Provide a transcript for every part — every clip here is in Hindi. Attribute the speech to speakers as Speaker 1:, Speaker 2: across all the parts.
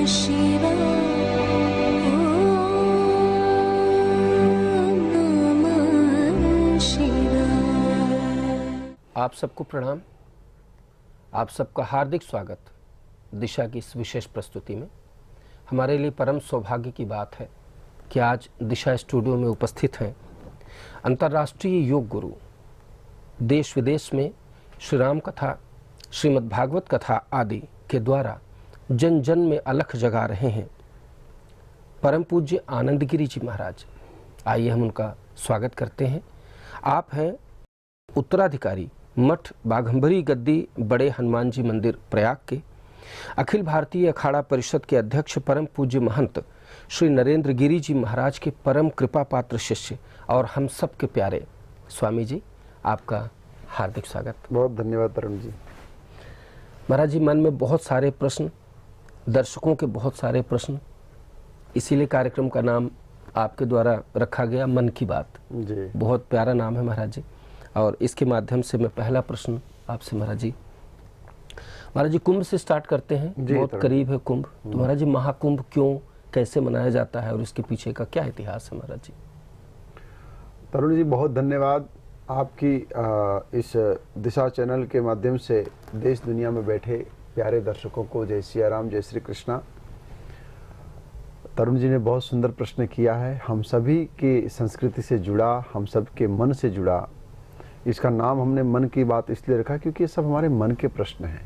Speaker 1: आप सबको प्रणाम। आप सबका हार्दिक स्वागत दिशा की इस विशेष प्रस्तुति में। हमारे लिए परम सौभाग्य की बात है कि आज दिशा स्टूडियो में उपस्थित हैं अंतर्राष्ट्रीय योग गुरु, देश विदेश में श्री राम कथा, श्रीमद् भागवत कथा आदि के द्वारा जन जन में अलख जगा रहे हैं परम पूज्य आनंद गिरी जी महाराज। आइए हम उनका स्वागत करते हैं। आप हैं उत्तराधिकारी मठ बाघंबरी गद्दी बड़े हनुमान जी मंदिर प्रयाग के, अखिल भारतीय अखाड़ा परिषद के अध्यक्ष परम पूज्य महंत श्री नरेंद्र गिरी जी महाराज के परम कृपा पात्र शिष्य और हम सब के प्यारे स्वामी जी, आपका हार्दिक स्वागत।
Speaker 2: बहुत धन्यवाद तरुण जी।
Speaker 1: महाराज जी, मन में बहुत सारे प्रश्न, दर्शकों के बहुत सारे प्रश्न, इसीलिए कार्यक्रम का नाम आपके द्वारा रखा गया मन की बात
Speaker 2: जी।
Speaker 1: बहुत प्यारा नाम है महाराज जी। और इसके माध्यम से मैं पहला प्रश्न आपसे महाराज जी कुंभ से स्टार्ट करते हैं। बहुत करीब है कुंभ, तो महाराज जी महाकुंभ क्यों, कैसे मनाया जाता है और इसके पीछे का क्या इतिहास है महाराज जी?
Speaker 2: तरुण जी, बहुत धन्यवाद। आपकी इस दिशा चैनल के माध्यम से देश दुनिया में बैठे प्यारे दर्शकों को जय सिया राम, जय श्री कृष्णा। तरुण जी ने बहुत सुंदर प्रश्न किया है, हम सभी की संस्कृति से जुड़ा, हम सब के मन से जुड़ा। इसका नाम हमने मन की बात इसलिए रखा क्योंकि ये सब हमारे मन के प्रश्न हैं।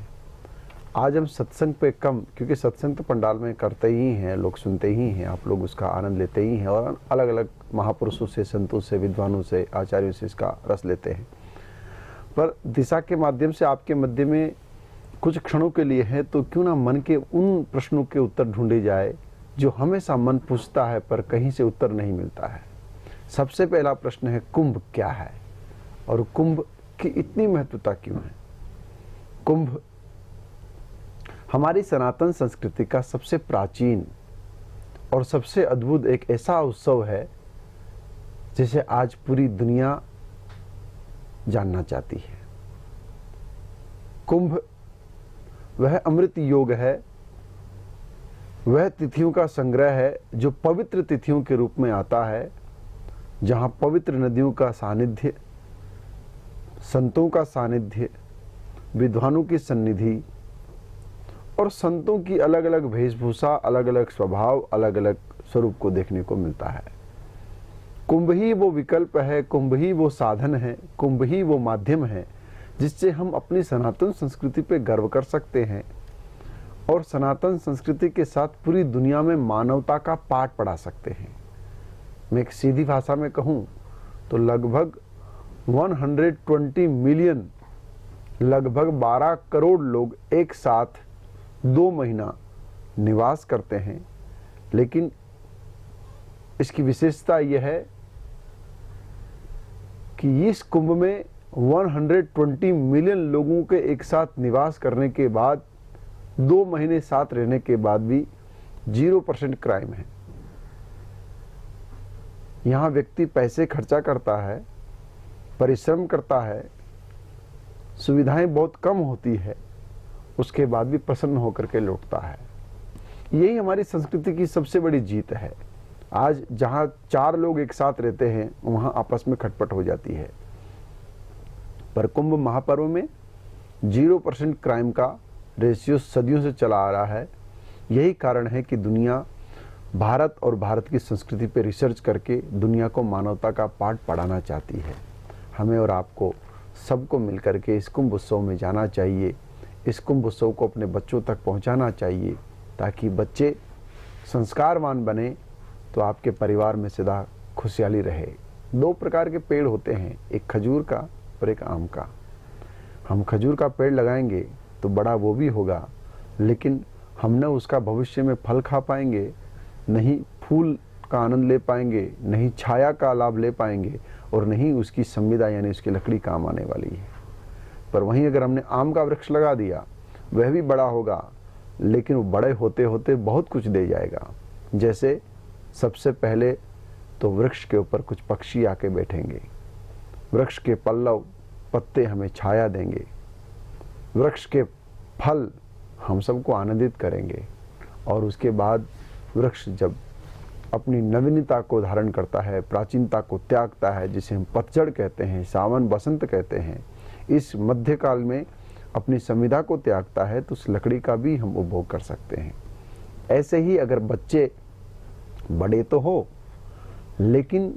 Speaker 2: आज हम सत्संग पे कम, क्योंकि सत्संग तो पंडाल में करते ही हैं, लोग सुनते ही हैं, आप लोग उसका आनंद लेते ही हैं और अलग अलग महापुरुषों से, संतों से, विद्वानों से, आचार्यों से इसका रस लेते हैं। पर दिशा के माध्यम से आपके मध्य में कुछ क्षणों के लिए है, तो क्यों ना मन के उन प्रश्नों के उत्तर ढूंढे जाए जो हमेशा मन पूछता है पर कहीं से उत्तर नहीं मिलता है। सबसे पहला प्रश्न है, कुंभ क्या है और कुंभ की इतनी महत्वता क्यों है? कुंभ हमारी सनातन संस्कृति का सबसे प्राचीन और सबसे अद्भुत एक ऐसा उत्सव है जिसे आज पूरी दुनिया जानना चाहती है। कुंभ वह अमृत योग है, वह तिथियों का संग्रह है जो पवित्र तिथियों के रूप में आता है, जहां पवित्र नदियों का सानिध्य, संतों का सानिध्य, विद्वानों की सन्निधि और संतों की अलग अलग वेशभूषा, अलग अलग स्वभाव, अलग अलग स्वरूप को देखने को मिलता है। कुंभ ही वो विकल्प है, कुंभ ही वो साधन है, कुंभ ही वो माध्यम है जिससे हम अपनी सनातन संस्कृति पे गर्व कर सकते हैं और सनातन संस्कृति के साथ पूरी दुनिया में मानवता का पाठ पढ़ा सकते हैं। मैं एक सीधी भाषा में कहूँ तो लगभग 120 मिलियन, लगभग 12 करोड़ लोग एक साथ 2 महीना निवास करते हैं। लेकिन इसकी विशेषता यह है कि इस कुंभ में 120 मिलियन लोगों के एक साथ निवास करने के बाद 2 महीने साथ रहने के बाद भी 0% क्राइम है। यहाँ व्यक्ति पैसे खर्चा करता है, परिश्रम करता है, सुविधाएं बहुत कम होती है, उसके बाद भी प्रसन्न होकर के लौटता है। यही हमारी संस्कृति की सबसे बड़ी जीत है। आज जहां 4 लोग एक साथ रहते हैं वहां आपस में खटपट हो जाती है, पर कुंभ महापर्व में 0% क्राइम का रेशियो सदियों से चला आ रहा है। यही कारण है कि दुनिया भारत और भारत की संस्कृति पर रिसर्च करके दुनिया को मानवता का पाठ पढ़ाना चाहती है। हमें और आपको सबको मिलकर के इस कुंभ उत्सव में जाना चाहिए, इस कुंभ उत्सव को अपने बच्चों तक पहुंचाना चाहिए ताकि बच्चे संस्कारवान बने तो आपके परिवार में सदा खुशहाली रहे। 2 प्रकार के पेड़ होते हैं, एक खजूर का और एक आम का। हम खजूर का पेड़ लगाएंगे तो बड़ा वो भी होगा, लेकिन हम न उसका भविष्य में फल खा पाएंगे, नहीं फूल का आनंद ले पाएंगे, नहीं छाया का लाभ ले पाएंगे और नहीं उसकी संविदा यानी उसकी लकड़ी काम आने वाली है। पर वहीं अगर हमने आम का वृक्ष लगा दिया, वह भी बड़ा होगा, लेकिन वो बड़े होते होते बहुत कुछ दे जाएगा। जैसे सबसे पहले तो वृक्ष के ऊपर कुछ पक्षी आके बैठेंगे, वृक्ष के पल्लव पत्ते हमें छाया देंगे, वृक्ष के फल हम सबको आनंदित करेंगे और उसके बाद वृक्ष जब अपनी नवीनता को धारण करता है, प्राचीनता को त्यागता है, जिसे हम पतझड़ कहते हैं, सावन बसंत कहते हैं, इस मध्यकाल में अपनी संविदा को त्यागता है, तो उस लकड़ी का भी हम उपभोग कर सकते हैं। ऐसे ही अगर बच्चे बड़े तो हो, लेकिन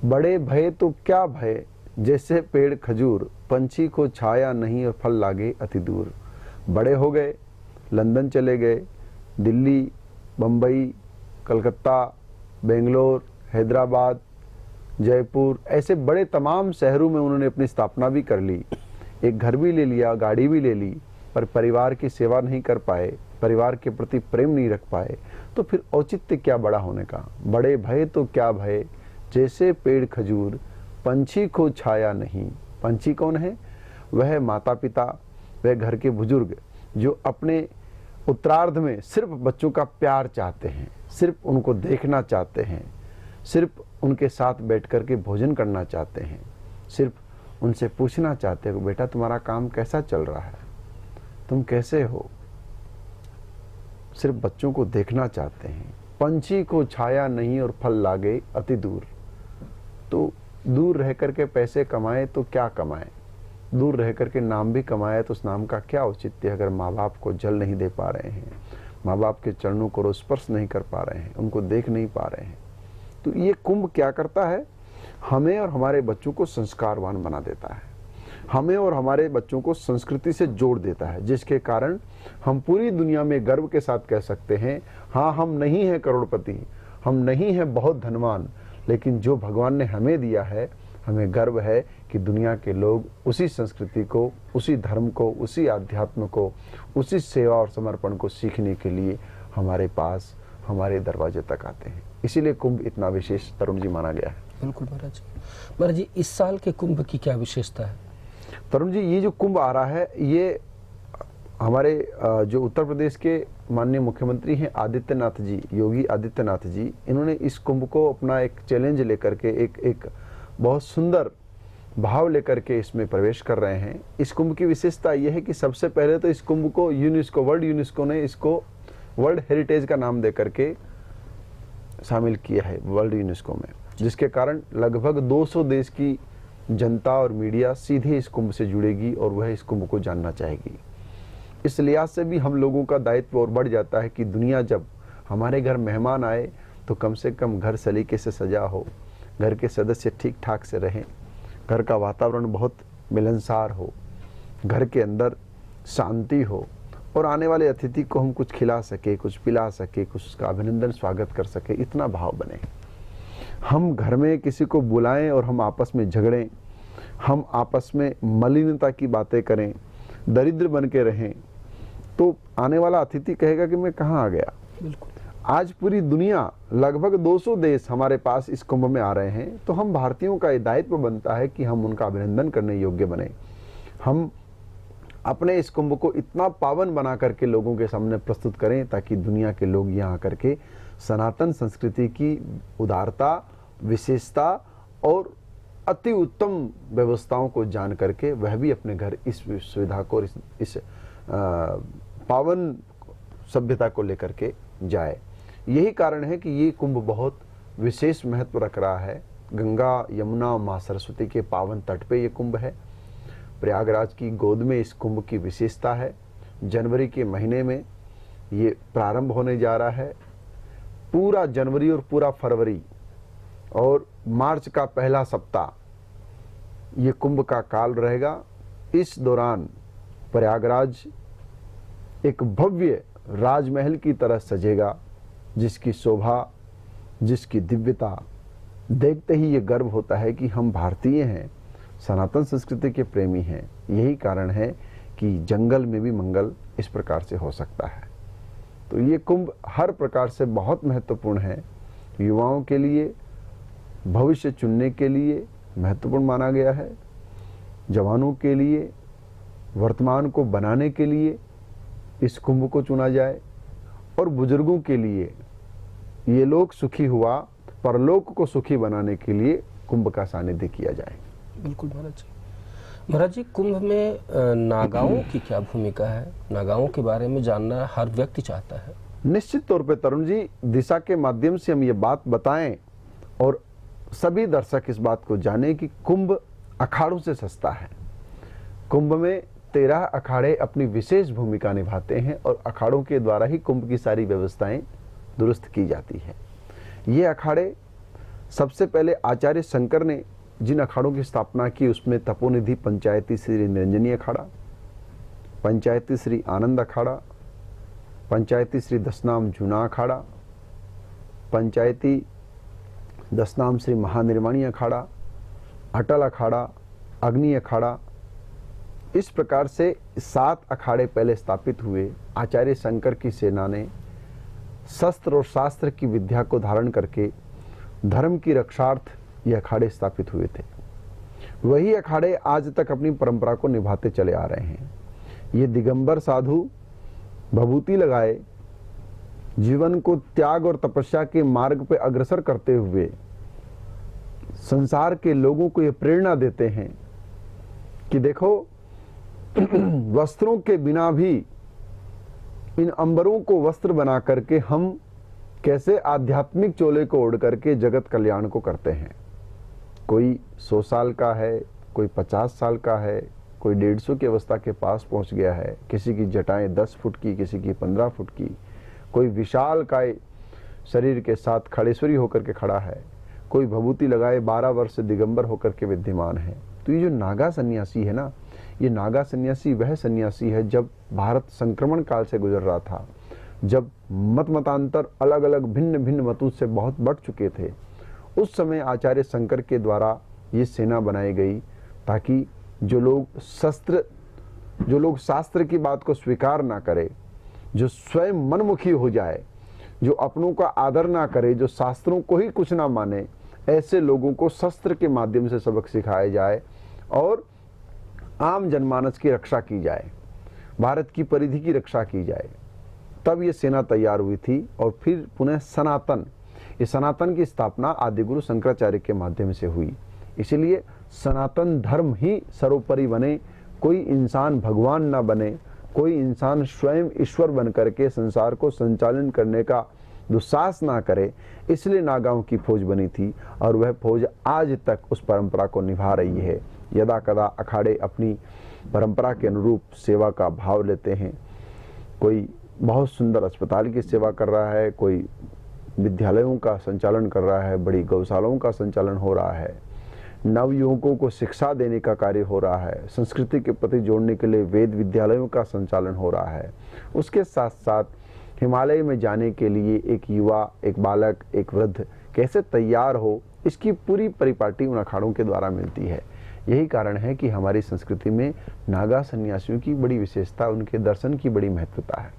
Speaker 2: बड़े भय तो क्या भय, जैसे पेड़ खजूर, पंछी को छाया नहीं और फल लागे अति दूर। बड़े हो गए, लंदन चले गए, दिल्ली, बम्बई, कलकत्ता, बेंगलोर, हैदराबाद, जयपुर, ऐसे बड़े तमाम शहरों में उन्होंने अपनी स्थापना भी कर ली, एक घर भी ले लिया, गाड़ी भी ले ली, पर परिवार की सेवा नहीं कर पाए, परिवार के प्रति प्रेम नहीं रख पाए, तो फिर औचित्य क्या बड़ा होने का। बड़े भय तो क्या भय, जैसे पेड़ खजूर, पंछी को छाया नहीं। पंछी कौन है? वह माता पिता, वह घर के बुजुर्ग जो अपने उत्तरार्ध में सिर्फ बच्चों का प्यार चाहते हैं, सिर्फ उनको देखना चाहते हैं, सिर्फ उनके साथ बैठ कर के भोजन करना चाहते हैं, सिर्फ उनसे पूछना चाहते हैं, बेटा तुम्हारा काम कैसा चल रहा है, तुम कैसे हो, सिर्फ बच्चों को देखना चाहते हैं। पंछी को छाया नहीं और फल लागे अति दूर। तो दूर रह करके पैसे कमाए तो क्या कमाए, दूर रह करके नाम भी कमाए तो उस नाम का क्या औचित्य, अगर माँ बाप को जल नहीं दे पा रहे हैं, माँ बाप के चरणों को स्पर्श नहीं कर पा रहे हैं, उनको देख नहीं पा रहे हैं। तो ये कुंभ क्या करता है? हमें और हमारे बच्चों को संस्कारवान बना देता है, हमें और हमारे बच्चों को संस्कृति से जोड़ देता है, जिसके कारण हम पूरी दुनिया में गर्व के साथ कह सकते हैं, हाँ हम नहीं हैं करोड़पति, हम नहीं हैं बहुत धनवान, लेकिन जो भगवान ने हमें दिया है, हमें गर्व है कि दुनिया के लोग उसी संस्कृति को, उसी धर्म को, उसी आध्यात्म को, उसी सेवा और समर्पण को सीखने के लिए हमारे पास, हमारे दरवाजे तक आते हैं। इसीलिए कुंभ इतना विशेष तरुण जी माना गया है।
Speaker 1: बिल्कुल महाराज जी। महाराज जी, इस साल के कुंभ की क्या विशेषता है?
Speaker 2: तरुण जी, ये जो कुंभ आ रहा है, ये हमारे जो उत्तर प्रदेश के माननीय मुख्यमंत्री हैं आदित्यनाथ जी, योगी आदित्यनाथ जी, इन्होंने इस कुंभ को अपना एक चैलेंज लेकर के, एक बहुत सुंदर भाव लेकर के इसमें प्रवेश कर रहे हैं। इस कुंभ की विशेषता यह है कि सबसे पहले तो इस कुंभ को यूनेस्को, वर्ल्ड यूनेस्को ने इसको वर्ल्ड हेरिटेज का नाम देकर के शामिल किया है वर्ल्ड यूनेस्को में, जिसके कारण लगभग 200 देश की जनता और मीडिया सीधे इस कुंभ से जुड़ेगी और वह इस कुंभ को जानना चाहेगी। इस लिहाज से भी हम लोगों का दायित्व और बढ़ जाता है कि दुनिया जब हमारे घर मेहमान आए तो कम से कम घर सलीके से सजा हो, घर के सदस्य ठीक ठाक से रहें, घर का वातावरण बहुत मिलनसार हो, घर के अंदर शांति हो और आने वाले अतिथि को हम कुछ खिला सके, कुछ पिला सके, कुछ उसका अभिनंदन स्वागत कर सके, इतना भाव बने। हम घर में किसी को बुलाएं और हम आपस में झगड़ें, हम आपस में मलिनता की बातें करें, दरिद्र बन के रहें, तो आने वाला अतिथि कहेगा कि मैं कहाँ आ गया।
Speaker 1: बिल्कुल।
Speaker 2: आज पूरी दुनिया, लगभग 200 देश हमारे पास इस कुंभ में आ रहे हैं, तो हम भारतीयों का ये दायित्व बनता है कि हम उनका अभिनंदन करने योग्य बने। हम अपने इस कुंभ को इतना पावन बना करके लोगों के सामने प्रस्तुत करें ताकि दुनिया के लोग यहाँ आकर के सनातन संस्कृति की उदारता, विशेषता और अति उत्तम व्यवस्थाओं को जान करके वह भी अपने घर इस सुविधा को, इस पावन सभ्यता को लेकर के जाए। यही कारण है कि ये कुंभ बहुत विशेष महत्व रख रहा है। गंगा, यमुना, माँ सरस्वती के पावन तट पे ये कुंभ है। प्रयागराज की गोद में इस कुंभ की विशेषता है। जनवरी के महीने में ये प्रारंभ होने जा रहा है। पूरा जनवरी और पूरा फरवरी और मार्च का पहला सप्ताह ये कुंभ का काल रहेगा। इस दौरान प्रयागराज एक भव्य राजमहल की तरह सजेगा, जिसकी शोभा, जिसकी दिव्यता देखते ही ये गर्व होता है कि हम भारतीय हैं, सनातन संस्कृति के प्रेमी हैं। यही कारण है कि जंगल में भी मंगल इस प्रकार से हो सकता है। तो ये कुंभ हर प्रकार से बहुत महत्वपूर्ण है। युवाओं के लिए, भविष्य चुनने के लिए महत्वपूर्ण माना गया है। जवानों के लिए, वर्तमान को बनाने के लिए इस कुंभ को चुना जाए और बुजुर्गों के लिए, ये लोक सुखी हुआ परलोक को सुखी बनाने के लिए कुंभ का सानिध्य किया जाए।
Speaker 1: बिल्कुल महाराज जी। महाराज जी, कुंभ में नागाओं की क्या भूमिका है? नागाओं के बारे में जानना हर व्यक्ति चाहता है।
Speaker 2: निश्चित तौर पे तरुण जी, दिशा के माध्यम से हम ये बात बताएं और सभी दर्शक इस बात को जाने कि कुंभ अखाड़ों से सस्ता है। कुंभ में 13 अखाड़े अपनी विशेष भूमिका निभाते हैं और अखाड़ों के द्वारा ही कुंभ की सारी व्यवस्थाएं दुरुस्त की जाती है। ये अखाड़े सबसे पहले आचार्य शंकर ने जिन अखाड़ों की स्थापना की उसमें तपोनिधि पंचायती श्री निरंजनी अखाड़ा, पंचायती श्री आनंद अखाड़ा, पंचायती श्री दशनाम जूना अखाड़ा, पंचायती दशनाम श्री महानिर्वाणी अखाड़ा, अटल अखाड़ा, अग्नि अखाड़ा, इस प्रकार से 7 अखाड़े पहले स्थापित हुए। आचार्य शंकर की सेना ने शस्त्र और शास्त्र की विद्या को धारण करके धर्म की रक्षार्थ ये अखाड़े स्थापित हुए थे। वही अखाड़े आज तक अपनी परंपरा को निभाते चले आ रहे हैं। ये दिगंबर साधु भभूति लगाए जीवन को त्याग और तपस्या के मार्ग पर अग्रसर करते हुए संसार के लोगों को ये प्रेरणा देते हैं कि देखो, वस्त्रों के बिना भी इन अंबरों को वस्त्र बना करके हम कैसे आध्यात्मिक चोले को ओढ़ करके जगत कल्याण को करते हैं। कोई 100 साल का है, कोई 50 साल का है, कोई 150 की अवस्था के पास पहुंच गया है, किसी की जटाएं 10 फुट की, किसी की 15 फुट की, कोई विशाल काय शरीर के साथ खड़ेश्वरी होकर के खड़ा है, कोई भभूति लगाए 12 वर्ष से दिगंबर होकर के विद्यमान है। तो ये जो नागा सन्यासी है ना, ये नागा सन्यासी वह सन्यासी है जब भारत संक्रमण काल से गुजर रहा था, जब मतांतर अलग अलग भिन्न भिन्न मतों से बहुत बढ़ चुके थे। उस समय आचार्य शंकर के द्वारा ये सेना बनाई गई ताकि जो लोग शास्त्र की बात को स्वीकार ना करे, जो स्वयं मनमुखी हो जाए, जो अपनों का आदर ना करे, जो शास्त्रों को ही कुछ ना माने, ऐसे लोगों को शस्त्र के माध्यम से सबक सिखाया जाए और आम जनमानस की रक्षा की जाए, भारत की परिधि की रक्षा की जाए। तब ये सेना तैयार हुई थी और फिर पुनः सनातन की स्थापना आदिगुरु शंकराचार्य के माध्यम से हुई। इसीलिए सनातन धर्म ही सर्वोपरि बने, कोई इंसान भगवान ना बने, कोई इंसान स्वयं ईश्वर बन करके संसार को संचालन करने का दुस्साहस ना करे। इसलिए नागाओं की फौज बनी थी और वह फौज आज तक उस परंपरा को निभा रही है। यदा कदा अखाड़े अपनी परंपरा के अनुरूप सेवा का भाव लेते हैं। कोई बहुत सुंदर अस्पताल की सेवा कर रहा है, कोई विद्यालयों का संचालन कर रहा है, बड़ी गौशालाओं का संचालन हो रहा है, नवयुवकों को शिक्षा देने का कार्य हो रहा है, संस्कृति के प्रति जोड़ने के लिए वेद विद्यालयों का संचालन हो रहा है। उसके साथ साथ हिमालय में जाने के लिए एक युवा, एक बालक, एक वृद्ध कैसे तैयार हो, इसकी पूरी परिपाटी उन अखाड़ों के द्वारा मिलती है। यही कारण है कि हमारी संस्कृति में नागा सन्यासियों की बड़ी विशेषता, उनके दर्शन की बड़ी महत्वता है।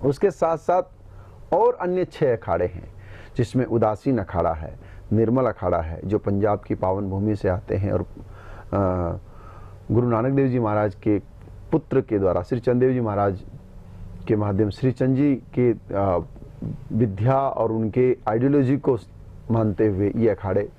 Speaker 2: उसके साथ साथ और अन्य 6 अखाड़े हैं, जिसमें उदासीन अखाड़ा है, निर्मल अखाड़ा है, जो पंजाब की पावन भूमि से आते हैं और गुरु नानक देव जी महाराज के पुत्र के द्वारा, श्री चंदेव जी महाराज के माध्यम, श्री चंद जी के विद्या और उनके आइडियोलॉजी को मानते हुए ये अखाड़े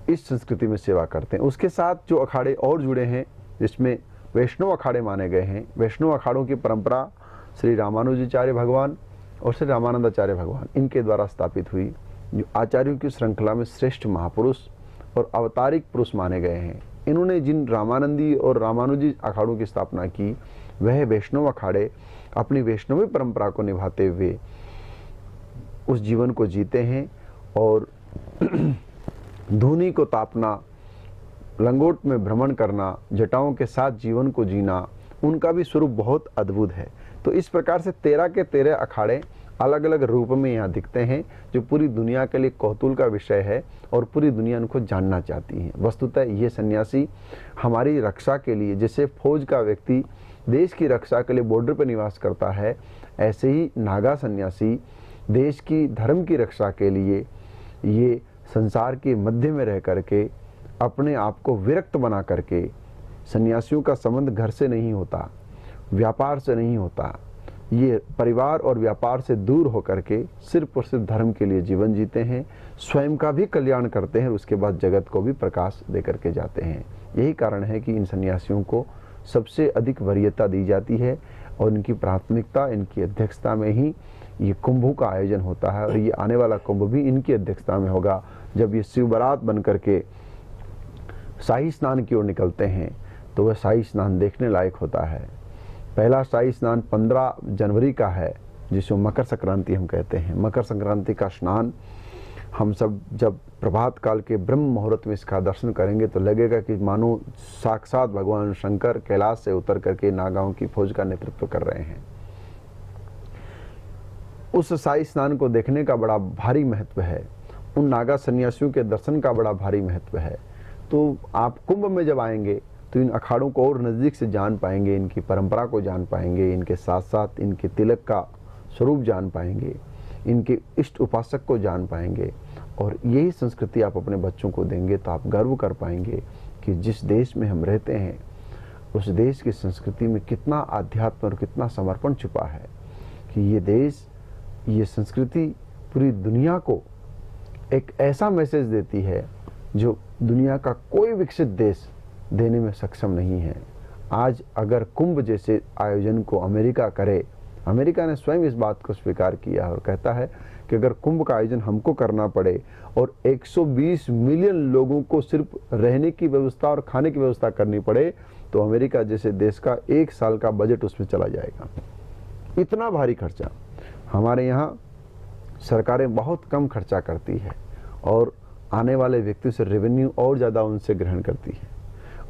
Speaker 2: इस संस्कृति में सेवा करते हैं। उसके साथ जो अखाड़े और जुड़े हैं, जिसमें वैष्णव अखाड़े माने गए हैं। वैष्णव अखाड़ों की परंपरा श्री रामानुजाचार्य भगवान और श्री रामानंदाचार्य भगवान, इनके द्वारा स्थापित हुई, जो आचार्यों की श्रृंखला में श्रेष्ठ महापुरुष और अवतारिक पुरुष माने गए हैं। इन्होंने जिन रामानंदी और रामानुजी अखाड़ों की स्थापना की, वह वैष्णव अखाड़े अपनी वैष्णवी परंपरा को निभाते हुए उस जीवन को जीते हैं और धूनी को तापना, लंगोट में भ्रमण करना, जटाओं के साथ जीवन को जीना, उनका भी स्वरूप बहुत अद्भुत है। तो इस प्रकार से 13 के 13 अखाड़े अलग अलग रूप में यहाँ दिखते हैं, जो पूरी दुनिया के लिए कौतूहल का विषय है और पूरी दुनिया उनको जानना चाहती है। वस्तुतः ये सन्यासी हमारी रक्षा के लिए, जैसे फौज का व्यक्ति देश की रक्षा के लिए बॉर्डर पर निवास करता है, ऐसे ही नागा सन्यासी देश की धर्म की रक्षा के लिए ये संसार के मध्य में रह करके अपने आप को विरक्त बना करके, सन्यासियों का संबंध घर से नहीं होता, व्यापार से नहीं होता, ये परिवार और व्यापार से दूर होकर के सिर्फ और सिर्फ धर्म के लिए जीवन जीते हैं, स्वयं का भी कल्याण करते हैं और उसके बाद जगत को भी प्रकाश दे करके जाते हैं। यही कारण है कि इन सन्यासियों को सबसे अधिक वरीयता दी जाती है और इनकी प्राथमिकता, इनकी अध्यक्षता में ही ये कुंभों का आयोजन होता है। और ये आने वाला कुंभ भी इनकी अध्यक्षता में होगा। जब ये शिव बारात बन करके शाही स्नान की ओर निकलते हैं तो वह शाही स्नान देखने लायक होता है। पहला शाही स्नान 15 जनवरी का है, जिसको मकर संक्रांति हम कहते हैं। मकर संक्रांति का स्नान हम सब जब प्रभात काल के ब्रह्म मुहूर्त में इसका दर्शन करेंगे तो लगेगा कि मानो साक्षात भगवान शंकर कैलाश से उतर करके नागाओं की फौज का नेतृत्व कर रहे हैं। उस शाही स्नान को देखने का बड़ा भारी महत्व है, उन नागा सन्यासियों के दर्शन का बड़ा भारी महत्व है। तो आप कुंभ में जब आएंगे तो इन अखाड़ों को और नज़दीक से जान पाएंगे, इनकी परंपरा को जान पाएंगे, इनके साथ साथ इनके तिलक का स्वरूप जान पाएंगे, इनके इष्ट उपासक को जान पाएंगे। और यही संस्कृति आप अपने बच्चों को देंगे तो आप गर्व कर पाएंगे कि जिस देश में हम रहते हैं उस देश की संस्कृति में कितना आध्यात्म और कितना समर्पण छुपा है, कि ये देश, ये संस्कृति पूरी दुनिया को एक ऐसा मैसेज देती है जो दुनिया का कोई विकसित देश देने में सक्षम नहीं है। आज अगर कुंभ जैसे आयोजन को अमेरिका करे, अमेरिका ने स्वयं इस बात को स्वीकार किया और कहता है कि अगर कुंभ का आयोजन हमको करना पड़े और 120 मिलियन लोगों को सिर्फ रहने की व्यवस्था और खाने की व्यवस्था करनी पड़े तो अमेरिका जैसे देश का 1 साल का बजट उसमें चला जाएगा। इतना भारी खर्चा। हमारे यहाँ सरकारें बहुत कम खर्चा करती है और आने वाले व्यक्ति से रेवेन्यू और ज़्यादा उनसे ग्रहण करती है।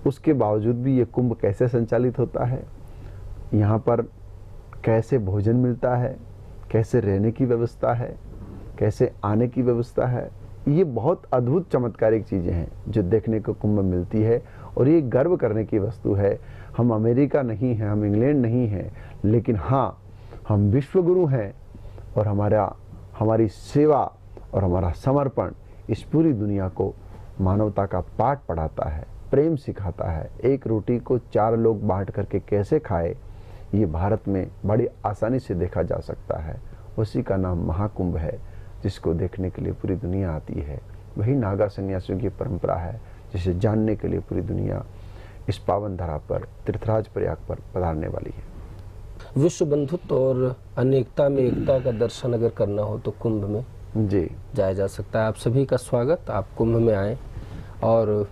Speaker 2: उसके बावजूद भी ये कुंभ कैसे संचालित होता है, यहाँ पर कैसे भोजन मिलता है, कैसे रहने की व्यवस्था है, कैसे आने की व्यवस्था है, ये बहुत अद्भुत चमत्कारिक चीज़ें हैं जो देखने को कुंभ में मिलती है। और ये गर्व करने की वस्तु है। हम अमेरिका नहीं हैं, हम इंग्लैंड नहीं हैं, लेकिन हाँ, हम विश्वगुरु हैं और हमारी सेवा और हमारा समर्पण इस पूरी दुनिया को मानवता का पाठ पढ़ाता है, प्रेम सिखाता है। एक रोटी को 4 लोग बांट करके कैसे खाए, ये भारत में बड़ी आसानी से देखा जा सकता है। उसी का नाम महाकुंभ है, जिसको देखने के लिए पूरी दुनिया आती है। वही नागा सन्यासियों की परंपरा है, जिसे जानने के लिए पूरी दुनिया इस पावन धरा पर, तीर्थराज प्रयाग पर पधारने वाली है।
Speaker 1: विश्व बंधुत्व और अनेकता में एकता का दर्शन अगर करना हो तो कुंभ में
Speaker 2: जी
Speaker 1: जाया जा सकता है। आप सभी का स्वागत, आप कुंभ में आए। और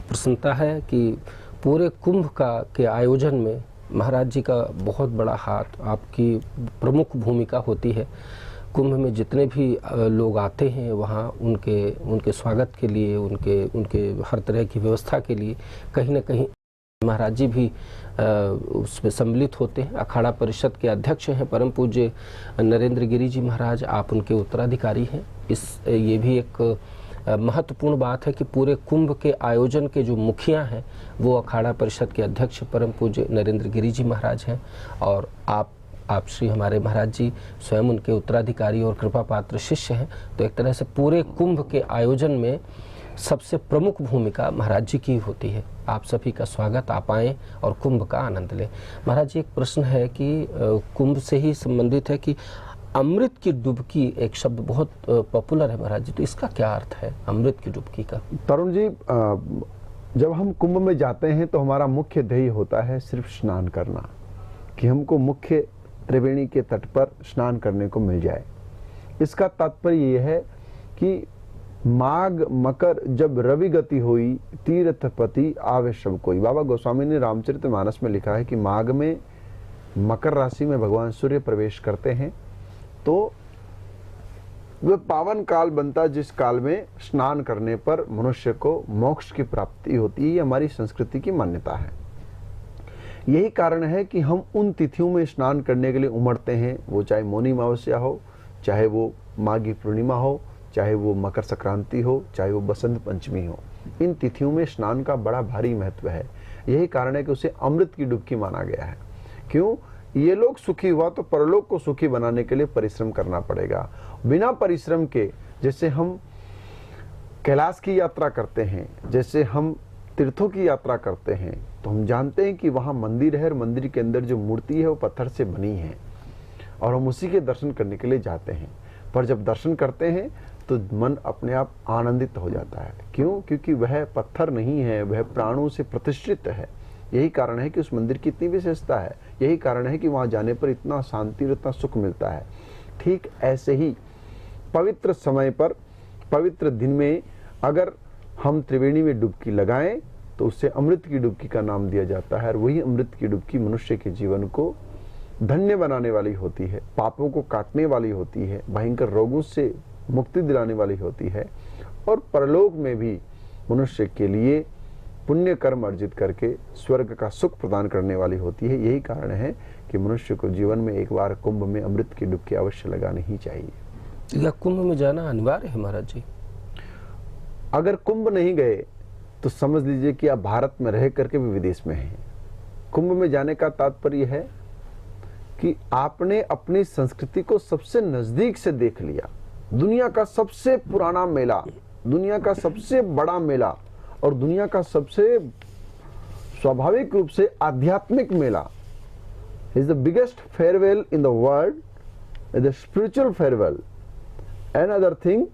Speaker 1: प्रसन्नता है कि पूरे कुंभ के आयोजन में महाराज जी का बहुत बड़ा हाथ, आपकी प्रमुख भूमिका होती है। कुंभ में जितने भी लोग आते हैं वहाँ उनके स्वागत के लिए, उनके हर तरह की व्यवस्था के लिए कहीं न कहीं महाराज जी भी उसमें सम्मिलित होते हैं। अखाड़ा परिषद के अध्यक्ष हैं परम पूज्य नरेंद्र गिरी जी महाराज, आप उनके उत्तराधिकारी हैं। ये भी एक महत्वपूर्ण बात है कि पूरे कुंभ के आयोजन के जो मुखिया हैं वो अखाड़ा परिषद के अध्यक्ष परम पूज्य नरेंद्र गिरी जी महाराज हैं। और आप श्री हमारे महाराज जी स्वयं उनके उत्तराधिकारी और कृपा पात्र शिष्य हैं। तो एक तरह से पूरे कुंभ के आयोजन में सबसे प्रमुख भूमिका महाराज जी की होती है। आप सभी का स्वागत, आप आएँ और कुंभ का आनंद लें। महाराज जी, एक प्रश्न है कि कुंभ से ही संबंधित है कि अमृत की डुबकी एक शब्द बहुत पॉपुलर है महाराज जी, तो इसका क्या अर्थ है अमृत की डुबकी का?
Speaker 2: तरुण जी, जब हम कुंभ में जाते हैं तो हमारा मुख्य ध्येय होता है सिर्फ स्नान करना, कि हमको मुख्य त्रिवेणी के तट पर स्नान करने को मिल जाए। इसका तात्पर्य यह है कि माघ मकर जब रवि गति हुई, तीर्थपति आवे सब कोई। बाबा गोस्वामी ने रामचरितमानस में लिखा है कि माघ में मकर राशि में भगवान सूर्य प्रवेश करते हैं तो वह पावन काल बनता, जिस काल में स्नान करने पर मनुष्य को मोक्ष की प्राप्ति होती है। हमारी संस्कृति की मान्यता है। यही कारण है कि हम उन तिथियों में स्नान करने के लिए उमड़ते हैं, वो चाहे मौनी अमावस्या हो, चाहे वो माघी पूर्णिमा हो, चाहे वो मकर संक्रांति हो, चाहे वो बसंत पंचमी हो। इन तिथियों में स्नान का बड़ा भारी महत्व है। यही कारण है कि उसे अमृत की डुबकी माना गया है। क्यों? ये लोग सुखी हुआ तो परलोक को सुखी बनाने के लिए परिश्रम करना पड़ेगा। बिना परिश्रम के, जैसे हम कैलाश की यात्रा करते हैं, जैसे हम तीर्थों की यात्रा करते हैं, तो हम जानते हैं कि वहाँ मंदिर है और मंदिर के अंदर जो मूर्ति है वो पत्थर से बनी है और हम उसी के दर्शन करने के लिए जाते हैं। पर जब दर्शन करते हैं तो मन अपने आप आनंदित हो जाता है। क्यों? क्योंकि वह पत्थर नहीं है, वह प्राणों से प्रतिष्ठित है। यही कारण है कि उस मंदिर की इतनी विशेषता है, यही कारण है कि वहाँ जाने पर इतना शांति और इतना सुख मिलता है। ठीक ऐसे ही पवित्र समय पर, पवित्र दिन में अगर हम त्रिवेणी में डुबकी लगाएं तो उससे अमृत की डुबकी का नाम दिया जाता है। और वही अमृत की डुबकी मनुष्य के जीवन को धन्य बनाने वाली होती है, पापों को काटने वाली होती है, भयंकर रोगों से मुक्ति दिलाने वाली होती है और परलोक में भी मनुष्य के लिए पुण्य कर्म अर्जित करके स्वर्ग का सुख प्रदान करने वाली होती है। यही कारण है कि मनुष्य को जीवन में एक बार कुंभ में अमृत की डुबकी अवश्य लगानी ही चाहिए।
Speaker 1: या कुंभ में जाना अनिवार्य है महाराज जी?
Speaker 2: अगर कुंभ नहीं गए तो समझ लीजिए कि आप भारत में रह करके भी विदेश में हैं। कुंभ में जाने का तात्पर्य है कि आपने अपनी संस्कृति को सबसे नजदीक से देख लिया। दुनिया का सबसे पुराना मेला, दुनिया का सबसे बड़ा मेला और दुनिया का सबसे स्वाभाविक रूप से आध्यात्मिक mela is the biggest farewell in the world, the spiritual farewell and other thing.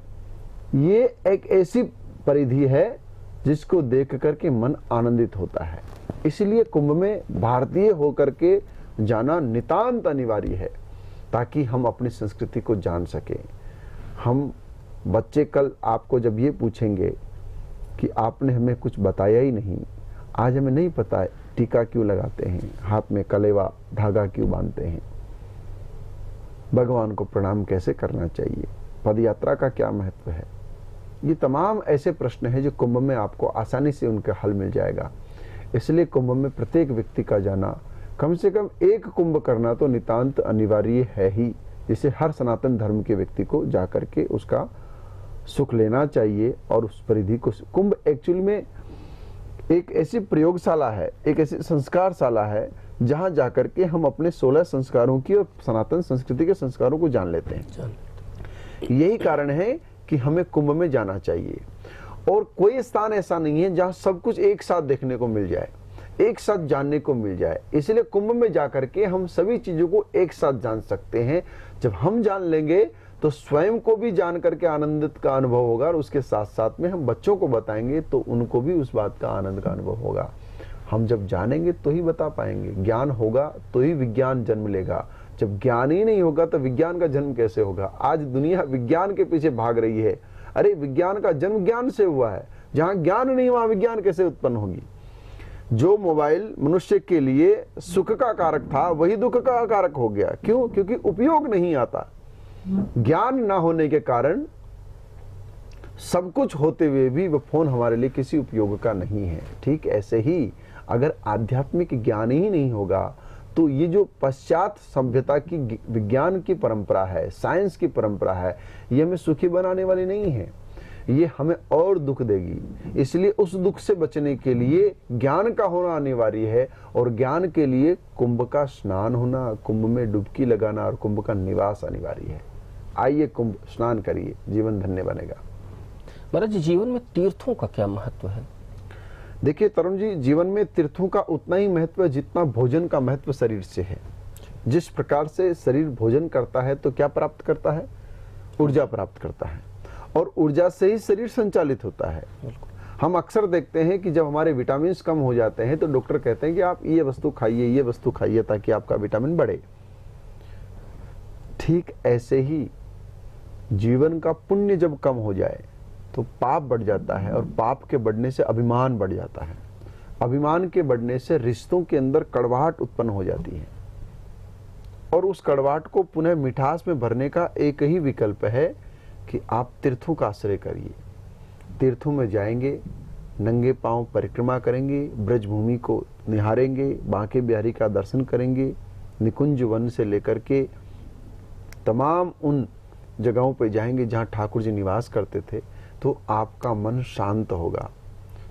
Speaker 2: ये एक ऐसी परिधि है जिसको देख करके मन आनंदित होता है। इसलिए कुंभ में भारतीय होकर के जाना नितांत अनिवार्य है ताकि हम अपनी संस्कृति को जान सकें। हम बच्चे कल आपको जब ये पूछेंगे कि आपने हमें कुछ बताया ही नहीं, आज हमें नहीं पता है टीका क्यों लगाते हैं, हाथ में कलेवा धागा क्यों बांधते हैं, भगवान को प्रणाम कैसे करना चाहिए, पदयात्रा का क्या महत्व है, ये तमाम ऐसे प्रश्न हैं जो कुंभ में आपको आसानी से उनका हल मिल जाएगा। इसलिए कुंभ में प्रत्येक व्यक्ति का जाना, कम से कम एक कुंभ करना तो नितांत अनिवार्य है ही, जिसे हर सनातन धर्म के व्यक्ति को जाकर के उसका सुख लेना चाहिए। और उस परिधि को, कुंभ एक्चुअल में एक ऐसी प्रयोगशाला है, एक ऐसी संस्कारशाला है जहां जाकर के हम अपने 16 संस्कारों की और सनातन संस्कृति के संस्कारों को जान लेते हैं। यही कारण है कि हमें कुंभ में जाना चाहिए। और कोई स्थान ऐसा नहीं है जहां सब कुछ एक साथ देखने को मिल जाए, एक साथ जानने को मिल जाए। इसलिए कुंभ में जाकर के हम सभी चीजों को एक साथ जान सकते हैं। जब हम जान लेंगे तो स्वयं को भी जान करके आनंदित का अनुभव होगा और उसके साथ साथ में हम बच्चों को बताएंगे तो उनको भी उस बात का आनंद का अनुभव होगा। हम जब जानेंगे तो ही बता पाएंगे, ज्ञान होगा तो ही विज्ञान जन्म लेगा। जब ज्ञान ही नहीं होगा तो विज्ञान का जन्म कैसे होगा? आज दुनिया विज्ञान के पीछे भाग रही है। अरे विज्ञान का जन्म ज्ञान से हुआ है, जहां ज्ञान नहीं वहां विज्ञान कैसे उत्पन्न होगी? जो मोबाइल मनुष्य के लिए सुख का कारक था वही दुख का कारक हो गया। क्यों? क्योंकि उपयोग नहीं आता। ज्ञान ना होने के कारण सब कुछ होते हुए भी वो फोन हमारे लिए किसी उपयोग का नहीं है। ठीक ऐसे ही अगर आध्यात्मिक ज्ञान ही नहीं होगा तो ये जो पश्चात सभ्यता की विज्ञान की परंपरा है, साइंस की परंपरा है, ये हमें सुखी बनाने वाली नहीं है, ये हमें और दुख देगी। इसलिए उस दुख से बचने के लिए ज्ञान का होना अनिवार्य है और ज्ञान के लिए कुंभ का स्नान होना, कुंभ में डुबकी लगाना और कुंभ का निवास अनिवार्य है। आइए कुंभ स्नान करिए, जीवन धन्य बनेगा।
Speaker 1: महाराज जी, जीवन में तीर्थों का क्या महत्व है?
Speaker 2: देखिए तरुण जी, जीवन में तीर्थों का उतना ही महत्व है जितना भोजन का महत्व शरीर से है। जिस प्रकार से शरीर भोजन करता है तो क्या प्राप्त करता है? ऊर्जा प्राप्त करता है और ऊर्जा से ही शरीर संचालित होता है। हम अक्सर देखते हैं कि जब हमारे विटामिन कम हो जाते हैं तो डॉक्टर कहते हैं कि आप ये वस्तु खाइए, ये वस्तु खाइए ताकि आपका विटामिन बढ़े। ठीक ऐसे ही जीवन का पुण्य जब कम हो जाए तो पाप बढ़ जाता है और पाप के बढ़ने से अभिमान बढ़ जाता है। अभिमान के बढ़ने से रिश्तों के अंदर कड़वाहट उत्पन्न हो जाती है और उस कड़वाहट को पुनः मिठास में भरने का एक ही विकल्प है कि आप तीर्थों का आश्रय करिए। तीर्थों में जाएंगे, नंगे पांव परिक्रमा करेंगे, ब्रजभूमि को निहारेंगे, बांके बिहारी का दर्शन करेंगे, निकुंज वन से लेकर के तमाम उन जगहों पे जाएंगे जहां ठाकुर जी निवास करते थे, तो आपका मन शांत होगा,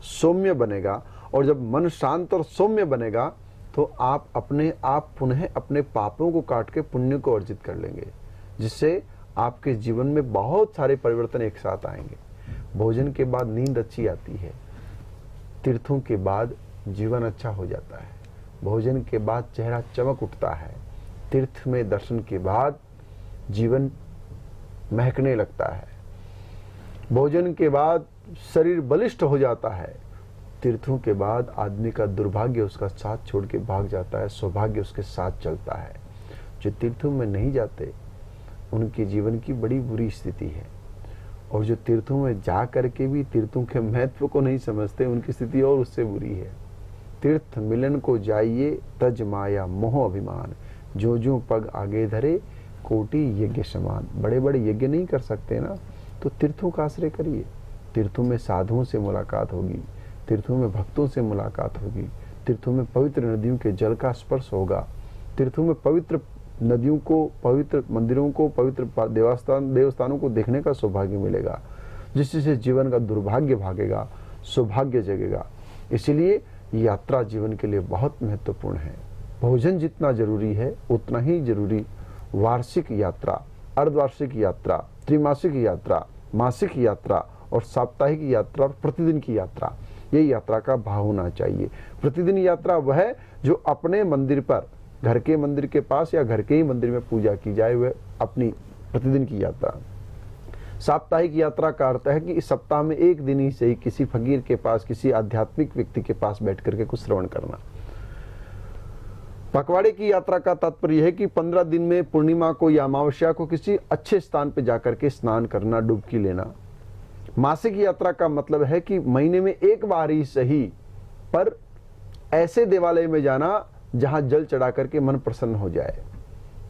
Speaker 2: सौम्य बनेगा। और जब मन शांत और सौम्य बनेगा तो आप अपने आप पुनः अपने पापों को काट के पुण्य को अर्जित कर लेंगे, जिससे आपके जीवन में बहुत सारे परिवर्तन एक साथ आएंगे। भोजन के बाद नींद अच्छी आती है, तीर्थों के बाद जीवन अच्छा हो जाता है, भोजन के बाद चेहरा चमक उठता है, तीर्थ में दर्शन के बाद जीवन महकने लगता है, भोजन के बाद शरीर बलिष्ठ हो जाता है तीर्थों के बाद आदमी का दुर्भाग्य उसका साथ छोड़ के भाग जाता है, सौभाग्य उसके साथ चलता है। जो तीर्थों में नहीं जाते उनके जीवन की बड़ी बुरी स्थिति है, और जो तीर्थों में जा करके भी तीर्थों के महत्व को नहीं समझते उनकी स्थिति और उससे बुरी है। तीर्थ मिलन को जाइए तज माया मोह अभिमान, जो जो पग आगे धरे कोटि यज्ञ समान। बड़े बड़े यज्ञ नहीं कर सकते ना, तो तीर्थों का आश्रय करिए। तीर्थों में साधुओं से मुलाकात होगी, तीर्थों में भक्तों से मुलाकात होगी, तीर्थों में पवित्र नदियों के जल का स्पर्श होगा, तीर्थों में पवित्र नदियों को, पवित्र मंदिरों को, पवित्र देवस्थानों को देखने का सौभाग्य मिलेगा, जिससे जीवन का दुर्भाग्य भागेगा, सौभाग्य जगेगा। इसलिए यात्रा जीवन के लिए बहुत महत्वपूर्ण है। भोजन जितना जरूरी है उतना ही जरूरी वार्षिक यात्रा, अर्धवार्षिक यात्रा, त्रिमासिक यात्रा, मासिक यात्रा और साप्ताहिक यात्रा और प्रतिदिन की यात्रा, ये यात्रा का भाव होना चाहिए। प्रतिदिन यात्रा वह है जो अपने मंदिर पर, घर के मंदिर के पास या घर के ही मंदिर में पूजा की जाए, वह अपनी प्रतिदिन की यात्रा। साप्ताहिक यात्रा का अर्थ है कि इस सप्ताह में एक दिन ही सही किसी फकीर के पास, किसी आध्यात्मिक व्यक्ति के पास बैठ करके कुछ श्रवण करना। पखवाड़े की यात्रा का तात्पर्य है कि 15 दिन में पूर्णिमा को या अमावस्या को किसी अच्छे स्थान पर जाकर के स्नान करना, डुबकी लेना। मासिक यात्रा का मतलब है कि महीने में एक बार ही सही पर ऐसे देवालय में जाना जहां जल चढ़ा करके मन प्रसन्न हो जाए।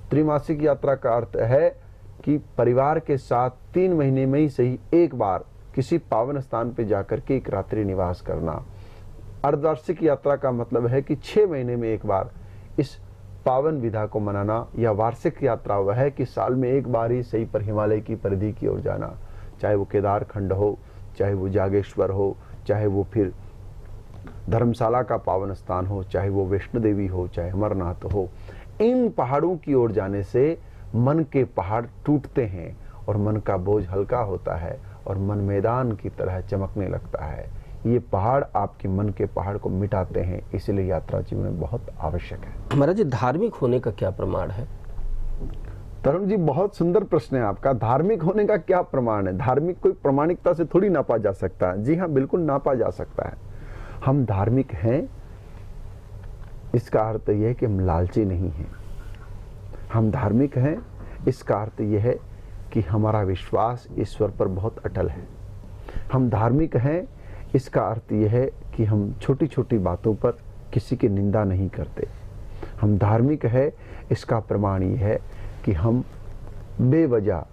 Speaker 2: त्रिमासिक यात्रा का अर्थ है कि परिवार के साथ 3 महीने में ही सही एक बार किसी पावन स्थान पर जाकर के एक रात्रि निवास करना। अर्धवार्षिक यात्रा का मतलब है कि 6 महीने में एक बार इस पावन विधा को मनाना। या वार्षिक यात्रा वह है कि साल में एक बार ही सही पर हिमालय की परिधि की ओर जाना, चाहे वो केदार खंड हो, चाहे वो जागेश्वर हो, चाहे वो फिर धर्मशाला का पावन स्थान हो, चाहे वो वैष्णो देवी हो, चाहे अमरनाथ हो। इन पहाड़ों की ओर जाने से मन के पहाड़ टूटते हैं और मन का बोझ हल्का होता है और मन मैदान की तरह चमकने लगता है। ये पहाड़ आपके मन के पहाड़ को मिटाते हैं, इसलिए यात्रा जीवन में बहुत आवश्यक है।
Speaker 1: महाराज जी, धार्मिक होने का क्या प्रमाण है?
Speaker 2: तरुण जी, बहुत सुंदर प्रश्न है आपका। धार्मिक होने का क्या प्रमाण है? धार्मिक कोई प्रमाणिकता से थोड़ी नापा जा सकता है। जी हाँ, बिल्कुल नापा जा सकता है। हम धार्मिक हैं, इसका अर्थ यह है कि हम लालची नहीं हैं। हम धार्मिक हैं, इसका अर्थ यह है कि हमारा विश्वास ईश्वर पर बहुत अटल है। हम धार्मिक हैं, इसका अर्थ यह है कि हम छोटी छोटी बातों पर किसी की निंदा नहीं करते। हम धार्मिक है, इसका प्रमाण यह है कि हम बेवजह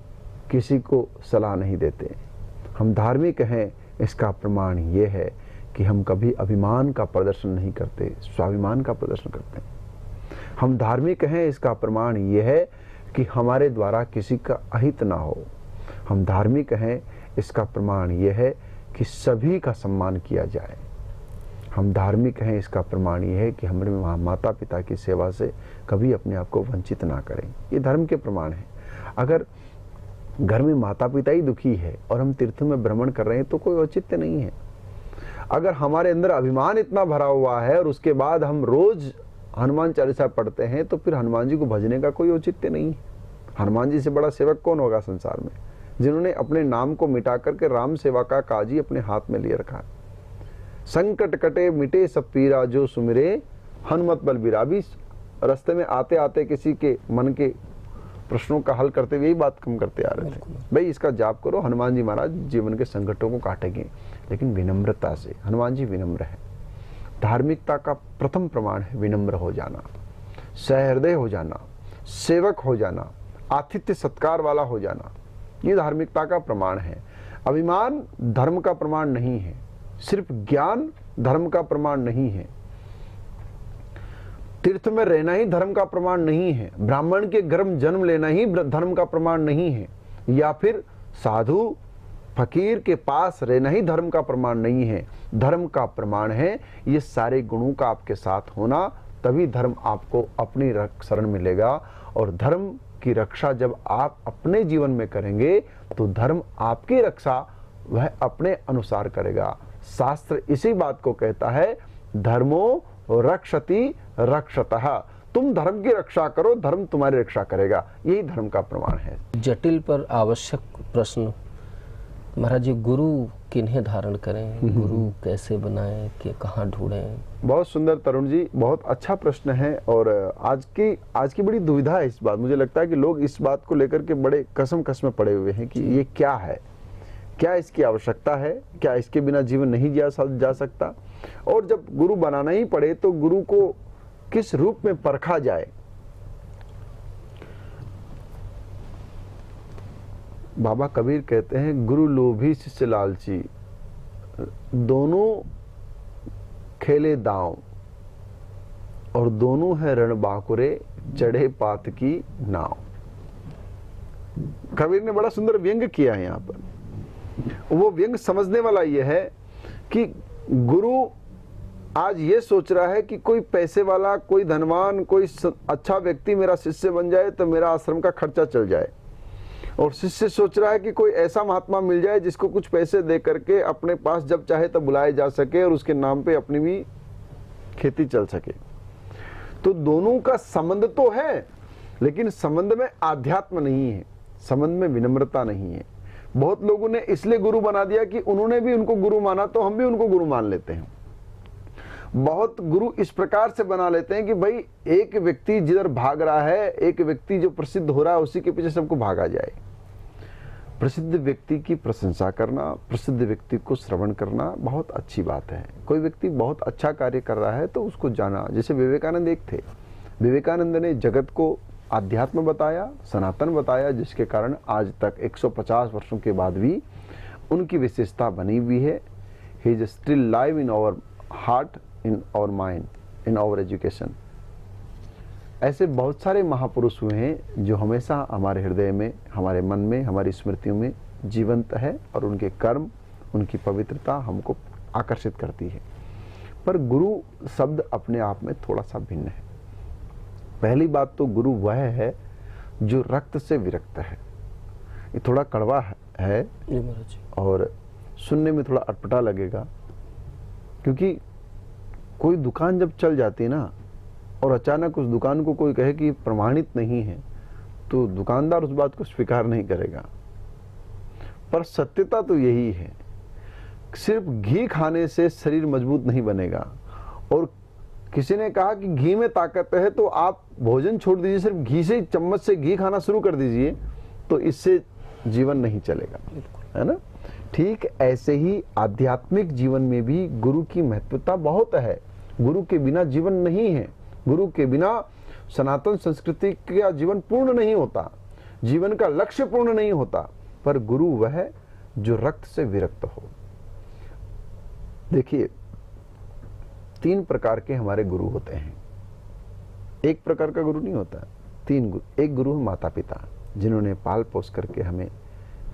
Speaker 2: किसी को सलाह नहीं देते। हम धार्मिक हैं, इसका प्रमाण यह है कि हम कभी अभिमान का प्रदर्शन नहीं करते, स्वाभिमान का प्रदर्शन करते हैं। हम धार्मिक हैं, इसका प्रमाण यह है कि हमारे द्वारा किसी का अहित ना हो। हम धार्मिक हैं, इसका प्रमाण यह है कि सभी का सम्मान किया जाए। हम धार्मिक हैं, इसका प्रमाण यह है कि हमारे माता पिता की सेवा से कभी अपने आप को वंचित ना करें। ये धर्म के प्रमाण हैं। अगर घर में माता पिता ही दुखी है और हम तीर्थों में भ्रमण कर रहे हैं तो कोई औचित्य नहीं है। अगर हमारे अंदर अभिमान इतना भरा हुआ है और उसके बाद हम रोज हनुमान चालीसा पढ़ते हैं तो फिर हनुमान जी को भजने का कोई औचित्य नहीं है। हनुमान जी से बड़ा सेवक कौन होगा संसार में, जिन्होंने अपने नाम को मिटा करके राम सेवा का काज ही अपने हाथ में लिए रखा है। संकट कटे मिटे सब पीरा, जो सुमिरे हनुमत बलबीरा। भी रास्ते में आते आते किसी के मन के प्रश्नों का हल करते हुए यही बात कम करते आ रहे थे, भाई इसका जाप करो, हनुमान जी महाराज जीवन के संकटों को काटेंगे, लेकिन विनम्रता से। हनुमान जी विनम्र है। धार्मिकता का प्रथम प्रमाण है विनम्र हो जाना, सहृदय हो जाना, सेवक हो जाना, आतिथ्य सत्कार वाला हो जाना। ये धार्मिकता का प्रमाण है। अभिमान धर्म का प्रमाण नहीं है, सिर्फ ज्ञान धर्म का प्रमाण नहीं है। तीर्थ में रहना ही धर्म का प्रमाण नहीं है, ब्राह्मण के गर्भ जन्म लेना ही धर्म का प्रमाण नहीं है, या फिर साधु फकीर के पास रहना ही धर्म का प्रमाण नहीं है। धर्म का प्रमाण है ये सारे गुणों का आपके साथ होना, तभी धर्म आपको अपनी शरण मिलेगा। और धर्म की रक्षा जब आप अपने जीवन में करेंगे तो धर्म आपकी रक्षा वह अपने अनुसार करेगा। शास्त्र इसी बात को कहता है, धर्मो रक्षति रक्षतः। तुम धर्म की रक्षा करो, धर्म तुम्हारी रक्षा करेगा। यही धर्म का प्रमाण है।
Speaker 1: जटिल पर आवश्यक प्रश्न। महाराज जी, गुरु किन्हें धारण करें, गुरु कैसे बनाएं, कि कहाँ ढूंढें?
Speaker 2: बहुत सुंदर तरुण जी, बहुत अच्छा प्रश्न है। और आज की बड़ी दुविधा है इस बात। मुझे लगता है कि लोग इस बात को लेकर के बड़े कसम में पड़े हुए हैं कि ये क्या है, क्या इसकी आवश्यकता है, क्या इसके बिना जीवन नहीं जा सकता, और जब गुरु बनाना ही पड़े तो गुरु को किस रूप में परखा जाए। बाबा कबीर कहते हैं, गुरु लोभी शिष्य लालची, दोनों खेले दांव और दोनों है रण बाकुरे, चढ़े पात की नाव। कबीर ने बड़ा सुंदर व्यंग किया है यहाँ पर। वो व्यंग समझने वाला ये है कि गुरु आज ये सोच रहा है कि कोई पैसे वाला, कोई धनवान, कोई अच्छा व्यक्ति मेरा शिष्य बन जाए तो मेरा आश्रम का खर्चा चल जाए, और शिष्य सोच रहा है कि कोई ऐसा महात्मा मिल जाए जिसको कुछ पैसे दे करके अपने पास जब चाहे तब बुलाया जा सके और उसके नाम पे अपनी भी खेती चल सके। तो दोनों का संबंध तो है, लेकिन संबंध में आध्यात्म नहीं है, संबंध में विनम्रता नहीं है। बहुत लोगों ने इसलिए गुरु बना दिया कि उन्होंने भी उनको गुरु माना तो हम भी उनको गुरु मान लेते हैं। बहुत गुरु इस प्रकार से बना लेते हैं कि भाई एक व्यक्ति जिधर भाग रहा है, एक व्यक्ति जो प्रसिद्ध हो रहा है, उसी के पीछे सबको भागा जाए। प्रसिद्ध व्यक्ति की प्रशंसा करना, प्रसिद्ध व्यक्ति को श्रवण करना बहुत अच्छी बात है। कोई व्यक्ति बहुत अच्छा कार्य कर रहा है तो उसको जाना। जैसे विवेकानंद एक थे, विवेकानंद ने जगत को आध्यात्म बताया, सनातन बताया, जिसके कारण आज तक 150 वर्षों के बाद भी उनकी विशेषता बनी हुई है। He is still live in our heart, in our mind, in our education. ऐसे बहुत सारे महापुरुष हुए हैं जो हमेशा हमारे हृदय में, हमारे मन में, हमारी स्मृतियों में जीवंत है, और उनके कर्म, उनकी पवित्रता हमको आकर्षित करती है। पर गुरु शब्द अपने आप में थोड़ा सा भिन्न है। पहली बात तो गुरु वह है जो रक्त से विरक्त है। ये थोड़ा कड़वा है और सुनने में थोड़ा अटपटा लगेगा, क्योंकि कोई दुकान जब चल जाती है ना और अचानक उस दुकान को कोई कहे कि प्रमाणित नहीं है, तो दुकानदार उस बात को स्वीकार नहीं करेगा। पर सत्यता तो यही है, सिर्फ घी खाने से शरीर मजबूत नहीं बनेगा। और किसी ने कहा कि घी में ताकत है, तो आप भोजन छोड़ दीजिए, सिर्फ घी से, चम्मच से घी खाना शुरू कर दीजिए, तो इससे जीवन नहीं चलेगा, है ना। ठीक ऐसे ही आध्यात्मिक जीवन में भी गुरु की महत्वता बहुत है। गुरु के बिना जीवन नहीं है, गुरु के बिना सनातन संस्कृति का जीवन पूर्ण नहीं होता, जीवन का लक्ष्य पूर्ण नहीं होता। पर गुरु वह है जो रक्त से विरक्त हो। देखिए, 3 प्रकार के हमारे गुरु होते हैं। एक प्रकार का गुरु नहीं होता, 3 गुरु। एक गुरु है माता पिता, जिन्होंने पाल पोस करके हमें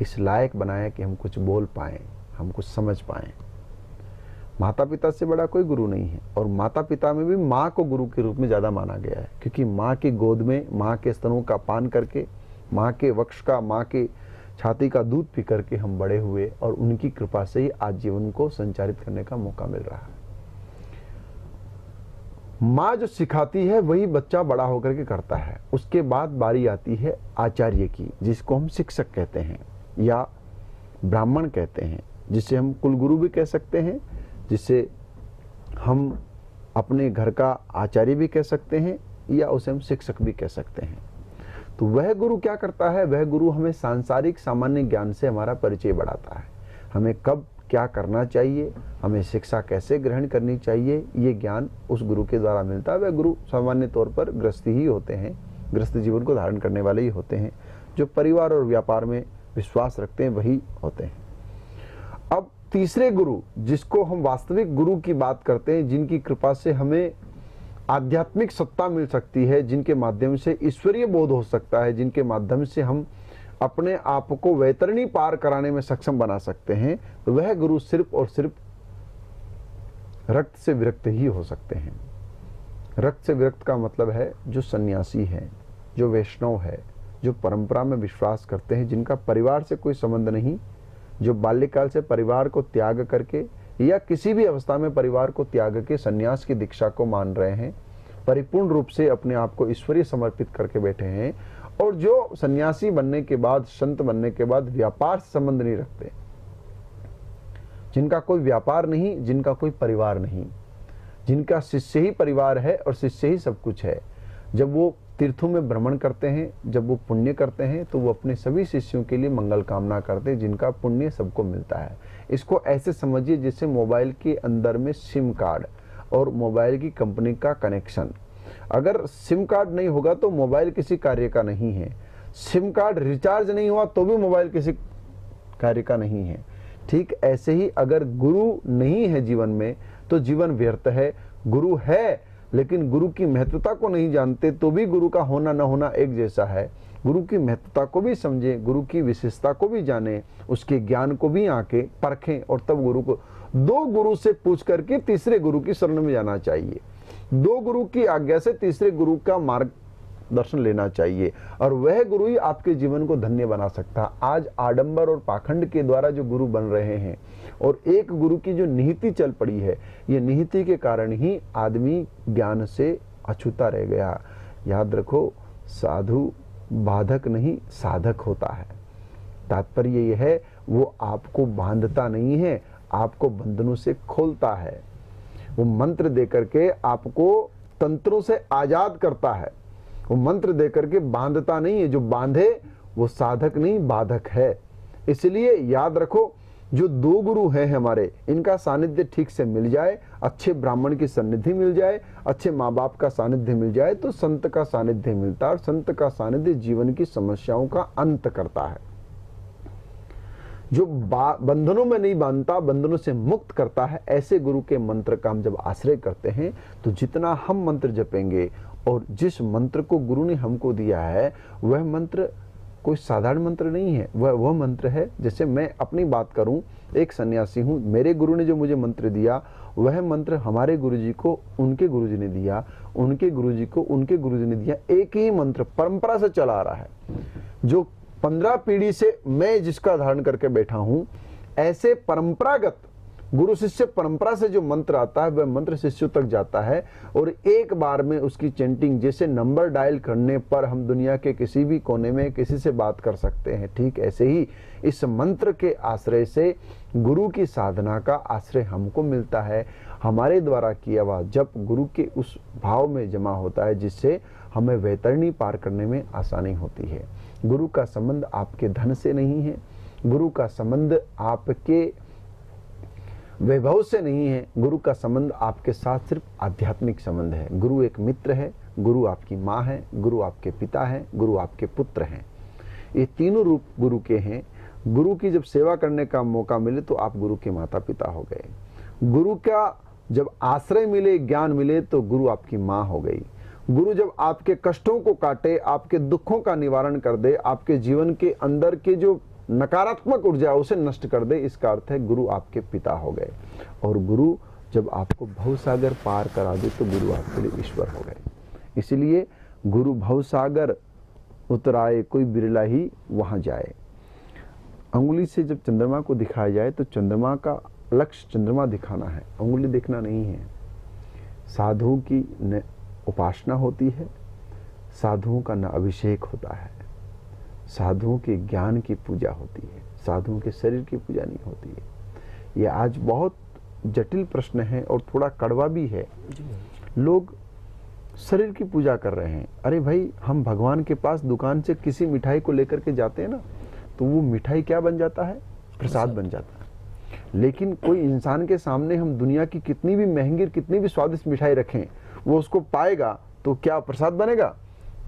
Speaker 2: इस लायक बनाया कि हम कुछ बोल पाएं, हम कुछ समझ पाएं। माता पिता से बड़ा कोई गुरु नहीं है। और माता पिता में भी माँ को गुरु के रूप में ज़्यादा माना गया है, क्योंकि माँ की गोद में, माँ के स्तनों का पान करके, माँ के वक्ष का, माँ के छाती का दूध पी करके हम बड़े हुए, और उनकी कृपा से ही आज जीवन को संचारित करने का मौका मिल रहा है। माँ जो सिखाती है वही बच्चा बड़ा होकर के करता है। उसके बाद बारी आती है आचार्य की, जिसको हम शिक्षक कहते हैं या ब्राह्मण कहते हैं, जिसे हम कुलगुरु भी कह सकते हैं, जिसे हम अपने घर का आचार्य भी कह सकते हैं, या उसे हम शिक्षक भी कह सकते हैं। तो वह गुरु क्या करता है? वह गुरु हमें सांसारिक सामान्य ज्ञान से हमारा परिचय बढ़ाता है। हमें कब क्या करना चाहिए, हमें शिक्षा कैसे ग्रहण करनी चाहिए, ये ज्ञान उस गुरु के द्वारा मिलता है। वह गुरु सामान्य तौर पर गृहस्थी ही होते हैं, गृहस्थ जीवन को धारण करने वाले ही होते हैं, जो परिवार और व्यापार में विश्वास रखते हैं, वही होते हैं। अब तीसरे गुरु, जिसको हम वास्तविक गुरु की बात करते हैं, जिनकी कृपा से हमें आध्यात्मिक सत्ता मिल सकती है, जिनके माध्यम से ईश्वरीय बोध हो सकता है, जिनके माध्यम से हम अपने आप को वैतरणी पार कराने में सक्षम बना सकते हैं, वह गुरु सिर्फ और सिर्फ रक्त से विरक्त ही हो सकते हैं। रक्त से विरक्त का मतलब है जो सन्यासी है, जो वैष्णव है, जो परंपरा में विश्वास करते हैं, जिनका परिवार से कोई संबंध नहीं, जो बाल्यकाल से परिवार को त्याग करके या किसी भी अवस्था में परिवार को त्याग के सन्यास की दीक्षा को मान रहे हैं, परिपूर्ण रूप से अपने आप को ईश्वरीय समर्पित करके बैठे हैं, और जो सन्यासी बनने के बाद, संत बनने के बाद व्यापार से संबंध नहीं रखते। जिनका कोई व्यापार नहीं, जिनका कोई परिवार नहीं, जिनका शिष्य ही परिवार है और शिष्य ही सब कुछ है। जब वो तीर्थों में भ्रमण करते हैं, जब वो पुण्य करते हैं, तो वो अपने सभी शिष्यों के लिए मंगल कामना करते हैं, जिनका पुण्य सबको मिलता है। इसको ऐसे समझिए जैसे मोबाइल के अंदर में सिम कार्ड और मोबाइल की कंपनी का कनेक्शन। अगर सिम कार्ड नहीं होगा तो मोबाइल किसी कार्य का नहीं है। सिम कार्ड रिचार्ज नहीं हुआ तो भी मोबाइल किसी कार्य का नहीं है। ठीक ऐसे ही अगर गुरु नहीं है जीवन में तो जीवन व्यर्थ है। गुरु है लेकिन गुरु की महत्वता को नहीं जानते तो भी गुरु का होना न होना एक जैसा है। गुरु की महत्वता को भी समझे, गुरु की विशेषता को भी जाने, उसके ज्ञान को भी आके परखें और तब गुरु को, दो गुरु से पूछ करके तीसरे गुरु की शरण में जाना चाहिए। दो गुरु की आज्ञा से तीसरे गुरु का मार्गदर्शन लेना चाहिए और वह गुरु ही आपके जीवन को धन्य बना सकता है। आज आडंबर और पाखंड के द्वारा जो गुरु बन रहे हैं और एक गुरु की जो निहिति चल पड़ी है, ये निहिति के कारण ही आदमी ज्ञान से अछूता रह गया। याद रखो, साधु बाधक नहीं साधक होता है। तात्पर्य यह है, वो आपको बांधता नहीं है, आपको बंधनों से खोलता है। वो मंत्र देकर के आपको तंत्रों से आजाद करता है। वो मंत्र देकर के बांधता नहीं है। जो बांधे वो साधक नहीं बाधक है। इसलिए याद रखो, जो दो गुरु हैं हमारे, इनका सानिध्य ठीक से मिल जाए, अच्छे ब्राह्मण की सन्निधि मिल जाए, अच्छे माँ बाप का सानिध्य मिल जाए तो संत का सानिध्य मिलता है और संत का सानिध्य जीवन की समस्याओं का अंत करता है। जो बंधनों में नहीं बांधता, बंधनों से मुक्त करता है, ऐसे गुरु के मंत्र का हम जब आश्रय करते हैं तो जितना हम मंत्र जपेंगे और जिस मंत्र को गुरु ने हमको दिया है वह मंत्र कोई साधारण मंत्र नहीं है। वह मंत्र है, जैसे मैं अपनी बात करूं, एक सन्यासी हूं, मेरे गुरु ने जो मुझे मंत्र दिया वह मंत्र हमारे गुरुजी को उनके गुरुजी ने दिया, उनके गुरुजी को उनके गुरुजी ने दिया। एक ही मंत्र परंपरा से चला आ रहा है, जो 15 पीढ़ी से मैं जिसका धारण करके बैठा हूं। ऐसे परंपरागत गुरु शिष्य परंपरा से जो मंत्र आता है वह मंत्र शिष्यों तक जाता है और एक बार में उसकी चैंटिंग, जैसे नंबर डायल करने पर हम दुनिया के किसी भी कोने में किसी से बात कर सकते हैं, ठीक ऐसे ही इस मंत्र के आश्रय से गुरु की साधना का आश्रय हमको मिलता है। हमारे द्वारा किया हुआ जप गुरु के उस भाव में जमा होता है जिससे हमें वैतरणी पार करने में आसानी होती है। गुरु का संबंध आपके धन से नहीं है, गुरु का संबंध आपके वैभव से नहीं है, गुरु का संबंध आपके साथ सिर्फ आध्यात्मिक संबंध है। गुरु एक मित्र है, गुरु आपकी माँ है, गुरु आपके पिता है, गुरु आपके पुत्र हैं। ये तीनों रूप गुरु के हैं। गुरु की जब सेवा करने का मौका मिले तो आप गुरु के माता पिता हो गए। गुरु का जब आश्रय मिले, ज्ञान मिले तो गुरु आपकी माँ हो गई। गुरु जब आपके कष्टों को काटे, आपके दुखों का निवारण कर दे, आपके जीवन के अंदर के जो नकारात्मक ऊर्जा उसे नष्ट कर दे, इसका अर्थ है गुरु आपके पिता हो गए। और गुरु जब आपको भवसागर पार करा दे तो गुरु आपके लिए ईश्वर हो गए। इसलिए गुरु भवसागर उतराए कोई बिरला ही वहां जाए। अंगुली से जब चंद्रमा को दिखाया जाए तो चंद्रमा का लक्ष्य चंद्रमा दिखाना है, अंगुली देखना नहीं है। साधुओं की न उपासना होती है, साधुओं का न अभिषेक होता है, साधुओं के ज्ञान की पूजा होती है, साधुओं के शरीर की पूजा नहीं होती है। ये आज बहुत जटिल प्रश्न है और थोड़ा कड़वा भी है। लोग शरीर की पूजा कर रहे हैं। अरे भाई, हम भगवान के पास दुकान से किसी मिठाई को लेकर के जाते हैं ना, तो वो मिठाई क्या बन जाता है? प्रसाद बन जाता है। लेकिन कोई इंसान के सामने हम दुनिया की कितनी भी महंगी, कितनी भी स्वादिष्ट मिठाई रखें, वो उसको पाएगा तो क्या प्रसाद बनेगा?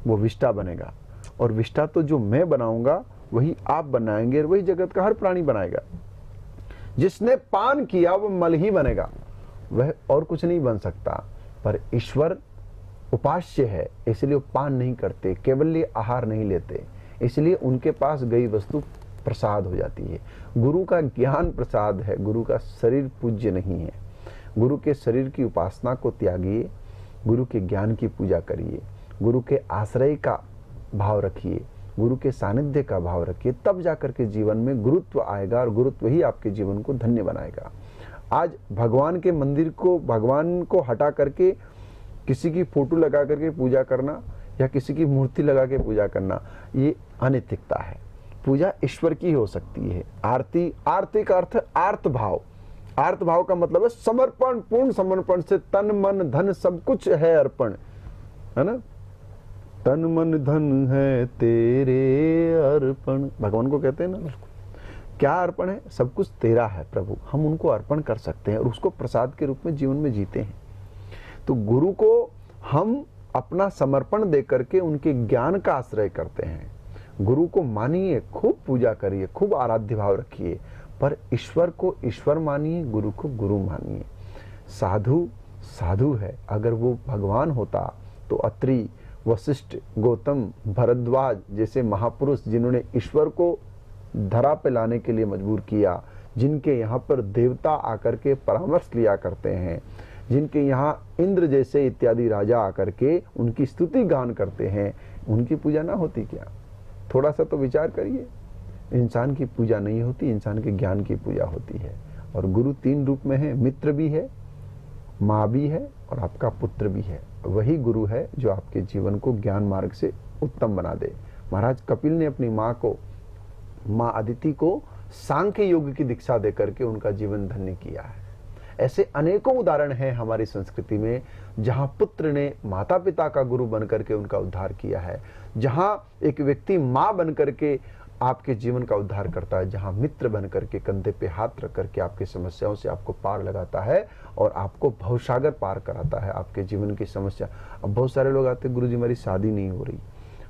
Speaker 2: वो विष्टा बनेगा। और विष्टा तो जो मैं बनाऊंगा वही आप बनाएंगे और वही जगत का हर प्राणी बनाएगा। जिसने पान किया वो मल ही बनेगा, वह और कुछ नहीं बन सकता। पर ईश्वर उपास्य है, इसलिए वो पान नहीं करते, केवल ये आहार नहीं लेते, इसलिए उनके पास गई वस्तु प्रसाद हो जाती है। गुरु का ज्ञान प्रसाद है, गुरु का शरीर पूज्य नहीं है। गुरु के शरीर की उपासना को त्यागिए, गुरु के ज्ञान की पूजा करिए, गुरु के आश्रय का भाव रखिए, गुरु के सानिध्य का भाव रखिए, तब जाकर के जीवन में गुरुत्व आएगा और गुरुत्व ही आपके जीवन को धन्य बनाएगा। आज भगवान के मंदिर को, भगवान को हटा करके किसी की फोटो लगा करके पूजा करना या किसी की मूर्ति लगा के पूजा करना, ये अनैतिकता है। पूजा ईश्वर की हो सकती है। आरती, आरती का अर्थ आर्त भाव, आर्त भाव का मतलब है समर्पण, पूर्ण समर्पण से तन मन धन सब कुछ है अर्पण, है ना। तन मन धन है तेरे अर्पण, भगवान को कहते हैं ना। क्या अर्पण है? सब कुछ तेरा है प्रभु, हम उनको अर्पण कर सकते हैं और उसको प्रसाद के रूप में जीवन में जीते हैं। तो गुरु को हम अपना समर्पण दे करके उनके ज्ञान का आश्रय करते हैं। गुरु को मानिए, खूब पूजा करिए, खूब आराध्य भाव रखिए, पर ईश्वर को ईश्वर मानिए, गुरु को गुरु मानिए। साधु साधु है, अगर वो भगवान होता तो अत्रि, वशिष्ठ, गौतम, भरद्वाज जैसे महापुरुष जिन्होंने ईश्वर को धरा पे लाने के लिए मजबूर किया, जिनके यहाँ पर देवता आकर के परामर्श लिया करते हैं, जिनके यहाँ इंद्र जैसे इत्यादि राजा आकर के उनकी स्तुति गान करते हैं, उनकी पूजा ना होती क्या? थोड़ा सा तो विचार करिए। इंसान की पूजा नहीं होती, इंसान के ज्ञान की पूजा होती है। और गुरु 3 रूप में है, मित्र भी है, माँ भी है और आपका पुत्र भी है। वही गुरु है जो आपके जीवन को ज्ञान मार्ग से उत्तम बना दे। महाराज कपिल ने अपनी माँ को, माँ अदिति को सांख्य योग की दीक्षा देकर के उनका जीवन धन्य किया है। ऐसे अनेकों उदाहरण हैं हमारी संस्कृति में, जहां पुत्र ने माता पिता का गुरु बनकर के उनका उद्धार किया है, जहां एक व्यक्ति माँ बनकर के आपके जीवन का उद्धार करता है, जहां मित्र बनकर के कंधे पे हाथ रख करके आपकी समस्याओं से आपको पार लगाता है और आपको भवसागर पार कराता है आपके जीवन की समस्या। अब बहुत सारे लोग आते हैं, गुरु जी हमारी शादी नहीं हो रही।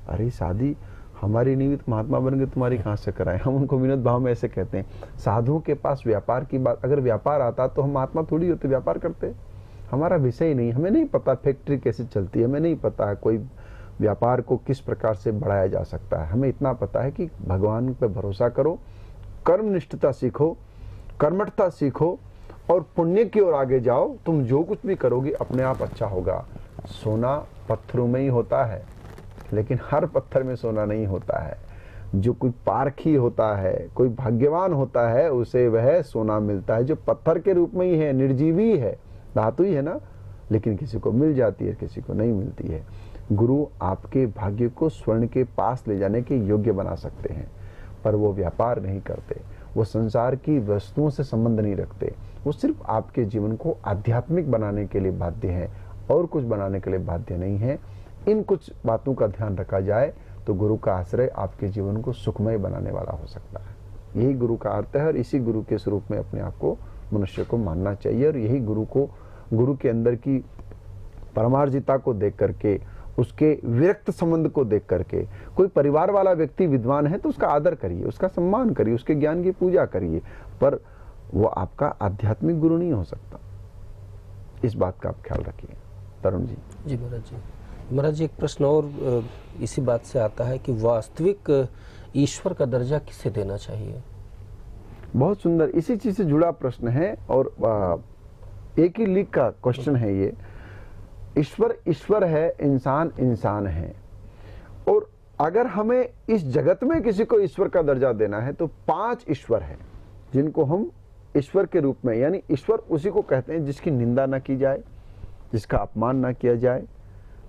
Speaker 2: अरे शादी हमारी नहीं हुई तो महात्मा बन गए, तुम्हारी कहाँ से कराएं? हम उनको विनोद भाव में ऐसे कहते हैं। साधुओं के पास व्यापार की बात, अगर व्यापार आता तो हम महात्मा थोड़ी होते, व्यापार करते। हमारा विषय नहीं, हमें नहीं पता फैक्ट्री कैसे चलती है, हमें नहीं पता है कोई व्यापार को किस प्रकार से बढ़ाया जा सकता है। हमें इतना पता है कि भगवान पर भरोसा करो, कर्मनिष्ठता सीखो, कर्मठता सीखो और पुण्य की ओर आगे जाओ। तुम जो कुछ भी करोगे अपने आप अच्छा होगा। सोना पत्थरों में ही होता है, लेकिन हर पत्थर में सोना नहीं होता है। जो कोई पारखी होता है, कोई भाग्यवान होता है, उसे वह सोना मिलता है जो पत्थर के रूप में ही है, निर्जीवी है, धातु ही है ना, लेकिन किसी को मिल जाती है, किसी को नहीं मिलती है। गुरु आपके भाग्य को स्वर्ण के पास ले जाने के योग्य बना सकते हैं, पर वो व्यापार नहीं करते, वो संसार की वस्तुओं से संबंध नहीं रखते। वो सिर्फ आपके जीवन को आध्यात्मिक बनाने के लिए बाध्य हैं और कुछ बनाने के लिए बाध्य नहीं है। इन कुछ बातों का ध्यान रखा जाए तो गुरु का आश्रय आपके जीवन को सुखमय बनाने वाला हो सकता है। यही गुरु का अर्थ है और इसी गुरु के स्वरूप में अपने आप को मनुष्य को मानना चाहिए। और यही गुरु के अंदर की परमार्जिता को देख करके, उसके विरक्त संबंध को देख करके, कोई परिवार वाला व्यक्ति विद्वान है तो उसका आदर करिए, उसका सम्मान करिए, उसके ज्ञान की पूजा करिए, पर वो आपका आध्यात्मिक गुरु नहीं हो सकता। इस बात का आप ख्याल रखिए। तरुण जी।
Speaker 1: जी महाराज जी। महाराज जी, एक प्रश्न और इसी बात से आता है कि वास्तविक ईश्वर का दर्जा किसे देना चाहिए?
Speaker 2: बहुत सुंदर, इसी चीज से जुड़ा प्रश्न है और एक ही लीक का क्वेश्चन है ये। ईश्वर ईश्वर है, इंसान इंसान है। और अगर हमें इस जगत में किसी को ईश्वर का दर्जा देना है तो 5 ईश्वर हैं जिनको हम ईश्वर के रूप में, यानी ईश्वर उसी को कहते हैं जिसकी निंदा ना की जाए, जिसका अपमान ना किया जाए,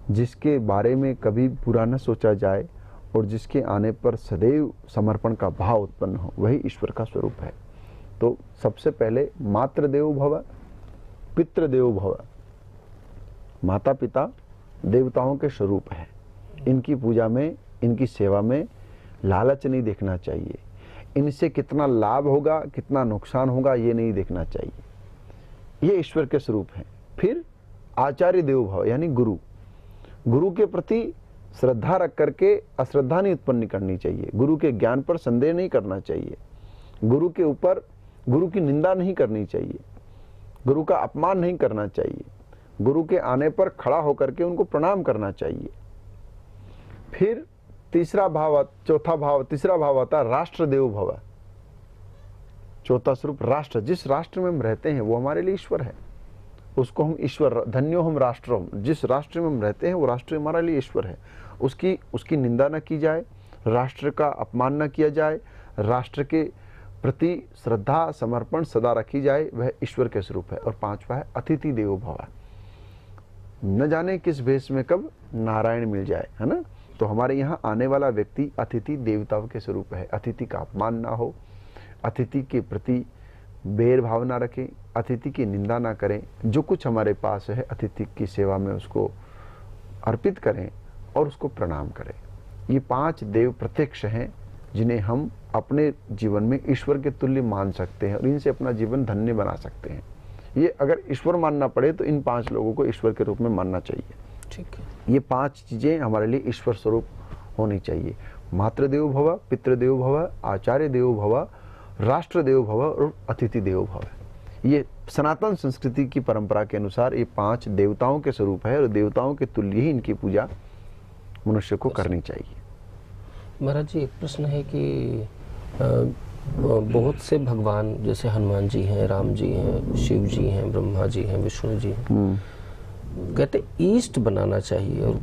Speaker 2: जिसके बारे में कभी बुरा न सोचा जाए और जिसके आने पर सदैव समर्पण का भाव उत्पन्न हो, वही ईश्वर का स्वरूप है। तो सबसे पहले मातृदेवो भव, पितृदेवो भव। माता पिता देवताओं के स्वरूप है। इनकी पूजा में, इनकी सेवा में लालच नहीं देखना चाहिए। इनसे कितना लाभ होगा, कितना नुकसान होगा, ये नहीं देखना चाहिए। ये ईश्वर के स्वरूप हैं। फिर आचार्य देवो भव, यानी गुरु। गुरु के प्रति श्रद्धा रख करके अश्रद्धा नहीं उत्पन्न करनी चाहिए। गुरु के ज्ञान पर संदेह नहीं करना चाहिए। गुरु के ऊपर गुरु की निंदा नहीं करनी चाहिए। गुरु का अपमान नहीं करना चाहिए। गुरु के आने पर खड़ा होकर के उनको प्रणाम करना चाहिए। फिर तीसरा भाव आता राष्ट्र देव भव। चौथा स्वरूप राष्ट्र। जिस राष्ट्र में हम रहते हैं वो हमारे लिए ईश्वर है, उसको हम ईश्वर, धन्यो हम राष्ट्र। जिस राष्ट्र में हम रहते हैं वो राष्ट्र हमारे लिए ईश्वर है। उसकी निंदा न की जाए, राष्ट्र का अपमान न किया जाए, राष्ट्र के प्रति श्रद्धा समर्पण सदा रखी जाए, वह ईश्वर के स्वरूप है। और 5वां है अतिथि देवो भव। न जाने किस भेष में कब नारायण मिल जाए, है ना। तो हमारे यहाँ आने वाला व्यक्ति अतिथि देवताओं के स्वरूप है। अतिथि का अपमान ना हो, अतिथि के प्रति बैर भाव ना रखें, अतिथि की निंदा ना करें, जो कुछ हमारे पास है अतिथि की सेवा में उसको अर्पित करें और उसको प्रणाम करें। ये 5 देव प्रत्यक्ष हैं जिन्हें हम अपने जीवन में ईश्वर के तुल्य मान सकते हैं और इनसे अपना जीवन धन्य बना सकते हैं। ये अगर ईश्वर मानना पड़े तो इन 5 लोगों को ईश्वर के रूप में मानना चाहिए।
Speaker 1: ठीक है।
Speaker 2: ये 5 चीजें हमारे लिए ईश्वर स्वरूप होनी चाहिए। मातृदेवो भव, पितृदेवो भव, आचार्य देवो भव, राष्ट्र देवो भव और अतिथि देवो भव। ये सनातन संस्कृति की परंपरा के अनुसार ये 5 देवताओं के स्वरूप है और देवताओं के तुल्य ही इनकी पूजा मनुष्य को करनी चाहिए।
Speaker 1: महाराज जी, एक प्रश्न है कि बहुत से भगवान जैसे हनुमान जी हैं, राम जी हैं, शिव जी हैं, ब्रह्मा जी हैं, विष्णु जी हैं, कहते ईष्ट बनाना चाहिए और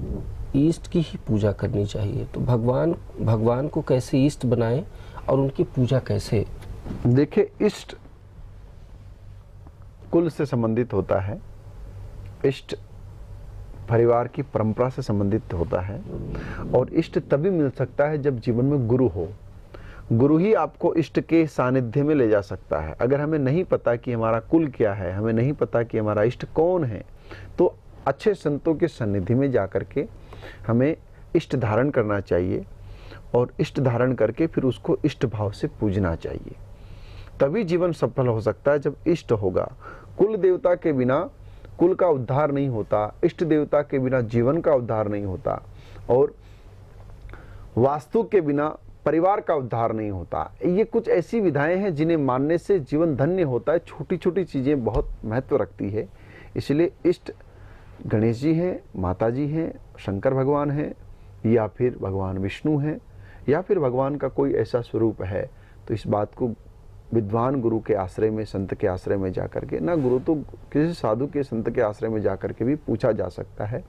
Speaker 1: ईष्ट की ही पूजा करनी चाहिए। तो भगवान को कैसे ईष्ट बनाएं और उनकी पूजा कैसे?
Speaker 2: देखिए, इष्ट कुल से संबंधित होता है, इष्ट परिवार की परंपरा से संबंधित होता है और इष्ट तभी मिल सकता है जब जीवन में गुरु हो। गुरु ही आपको इष्ट के सानिध्य में ले जा सकता है। अगर हमें नहीं पता कि हमारा कुल क्या है, हमें नहीं पता कि हमारा इष्ट कौन है, तो अच्छे संतों के सन्निधि में जाकर के हमें इष्ट धारण करना चाहिए और इष्ट धारण करके फिर उसको इष्ट भाव से पूजना चाहिए। तभी जीवन सफल हो सकता है जब इष्ट होगा। कुल देवता के बिना कुल का उद्धार नहीं होता, इष्ट देवता के बिना जीवन का उद्धार नहीं होता और वास्तु के बिना परिवार का उद्धार नहीं होता। ये कुछ ऐसी विधाएं हैं जिन्हें मानने से जीवन धन्य होता है। छोटी छोटी चीजें बहुत महत्व रखती है। इसलिए इष्ट गणेश जी हैं, माता जी हैं, शंकर भगवान हैं, या फिर भगवान विष्णु हैं, या फिर भगवान का कोई ऐसा स्वरूप है, तो इस बात को विद्वान गुरु के आश्रय में, संत के आश्रय में जाकर के, ना गुरु तो किसी साधु के संत के आश्रय में जाकर के भी पूछा जा सकता है,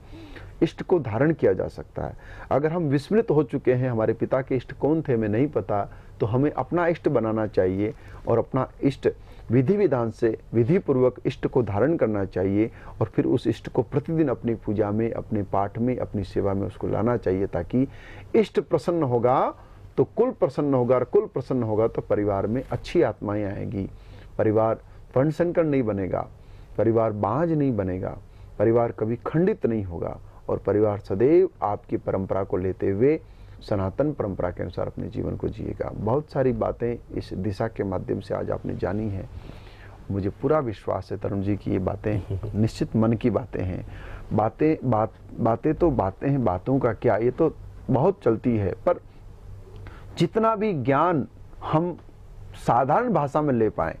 Speaker 2: इष्ट को धारण किया जा सकता है। अगर हम विस्मृत हो चुके हैं, हमारे पिता के इष्ट कौन थे हमें नहीं पता, तो हमें अपना इष्ट बनाना चाहिए और अपना इष्ट विधि विधान से विधि पूर्वक इष्ट को धारण करना चाहिए और फिर उस इष्ट को प्रतिदिन अपनी पूजा में, अपने पाठ में, अपनी सेवा में उसको लाना चाहिए, ताकि इष्ट प्रसन्न होगा तो कुल प्रसन्न होगा और कुल प्रसन्न होगा तो परिवार में अच्छी आत्माएं आएंगी। परिवार वर्ण संकर नहीं बनेगा, परिवार बांझ नहीं बनेगा, परिवार कभी खंडित नहीं होगा और परिवार सदैव आपकी परंपरा को लेते हुए सनातन परंपरा के अनुसार अपने जीवन को जिएगा। बहुत सारी बातें इस दिशा के माध्यम से आज आपने जानी है। मुझे पूरा विश्वास है तरुण जी की ये बातें निश्चित मन की बातें हैं। बातें तो बातें हैं, बातों का क्या, ये तो बहुत चलती है, पर जितना भी ज्ञान हम साधारण भाषा में ले पाएं,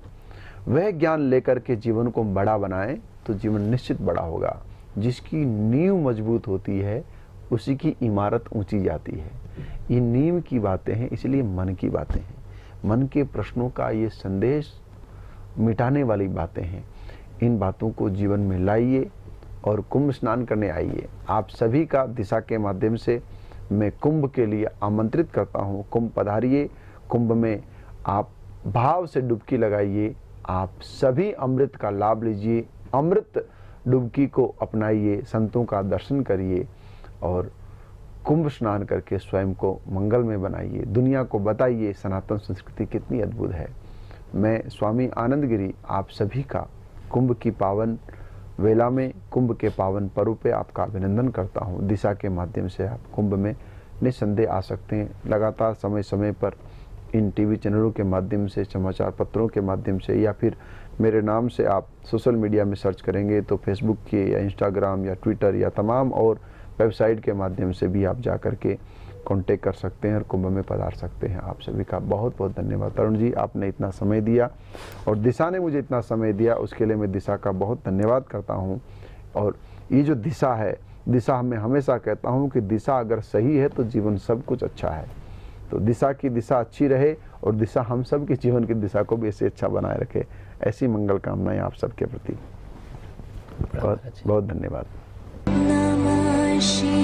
Speaker 2: वह ज्ञान लेकर के जीवन को बड़ा बनाएं तो जीवन निश्चित बड़ा होगा। जिसकी नींव मजबूत होती है उसी की इमारत ऊंची जाती है। ये नींव की बातें हैं, इसलिए मन की बातें हैं। मन के प्रश्नों का ये संदेश मिटाने वाली बातें हैं। इन बातों को जीवन में लाइए और कुंभ स्नान करने आइए। आप सभी का दिशा के माध्यम से मैं कुंभ के लिए आमंत्रित करता हूँ। कुंभ पधारिए, कुंभ में आप भाव से डुबकी लगाइए, आप सभी अमृत का लाभ लीजिए, अमृत डुबकी को अपनाइए, संतों का दर्शन करिए और कुंभ स्नान करके स्वयं को मंगलमय बनाइए। दुनिया को बताइए सनातन संस्कृति कितनी अद्भुत है। मैं स्वामी आनंद गिरी आप सभी का कुंभ की पावन वेला में, कुंभ के पावन पर्व पे आपका अभिनंदन करता हूँ। दिशा के माध्यम से आप कुंभ में निस्संदेह आ सकते हैं। लगातार समय समय पर इन टीवी चैनलों के माध्यम से, समाचार पत्रों के माध्यम से, या फिर मेरे नाम से आप सोशल मीडिया में सर्च करेंगे तो फेसबुक के या इंस्टाग्राम या ट्विटर या तमाम और वेबसाइट के माध्यम से भी आप जा कर के कांटेक्ट कर सकते हैं और कुंभ में पधार सकते हैं। आप सभी का बहुत बहुत धन्यवाद तरुण जी, आपने इतना समय दिया और दिशा ने मुझे इतना समय दिया, उसके लिए मैं दिशा का बहुत धन्यवाद करता हूँ। और ये जो दिशा है, दिशा मैं हमेशा कहता हूँ कि दिशा अगर सही है तो जीवन सब कुछ अच्छा है। तो दिशा की दिशा अच्छी रहे और दिशा हम सब के जीवन की दिशा को भी ऐसे अच्छा बनाए रखे। ऐसी मंगल कामनाएं आप सबके प्रति। बहुत बहुत धन्यवाद।
Speaker 3: नमः शिवाय।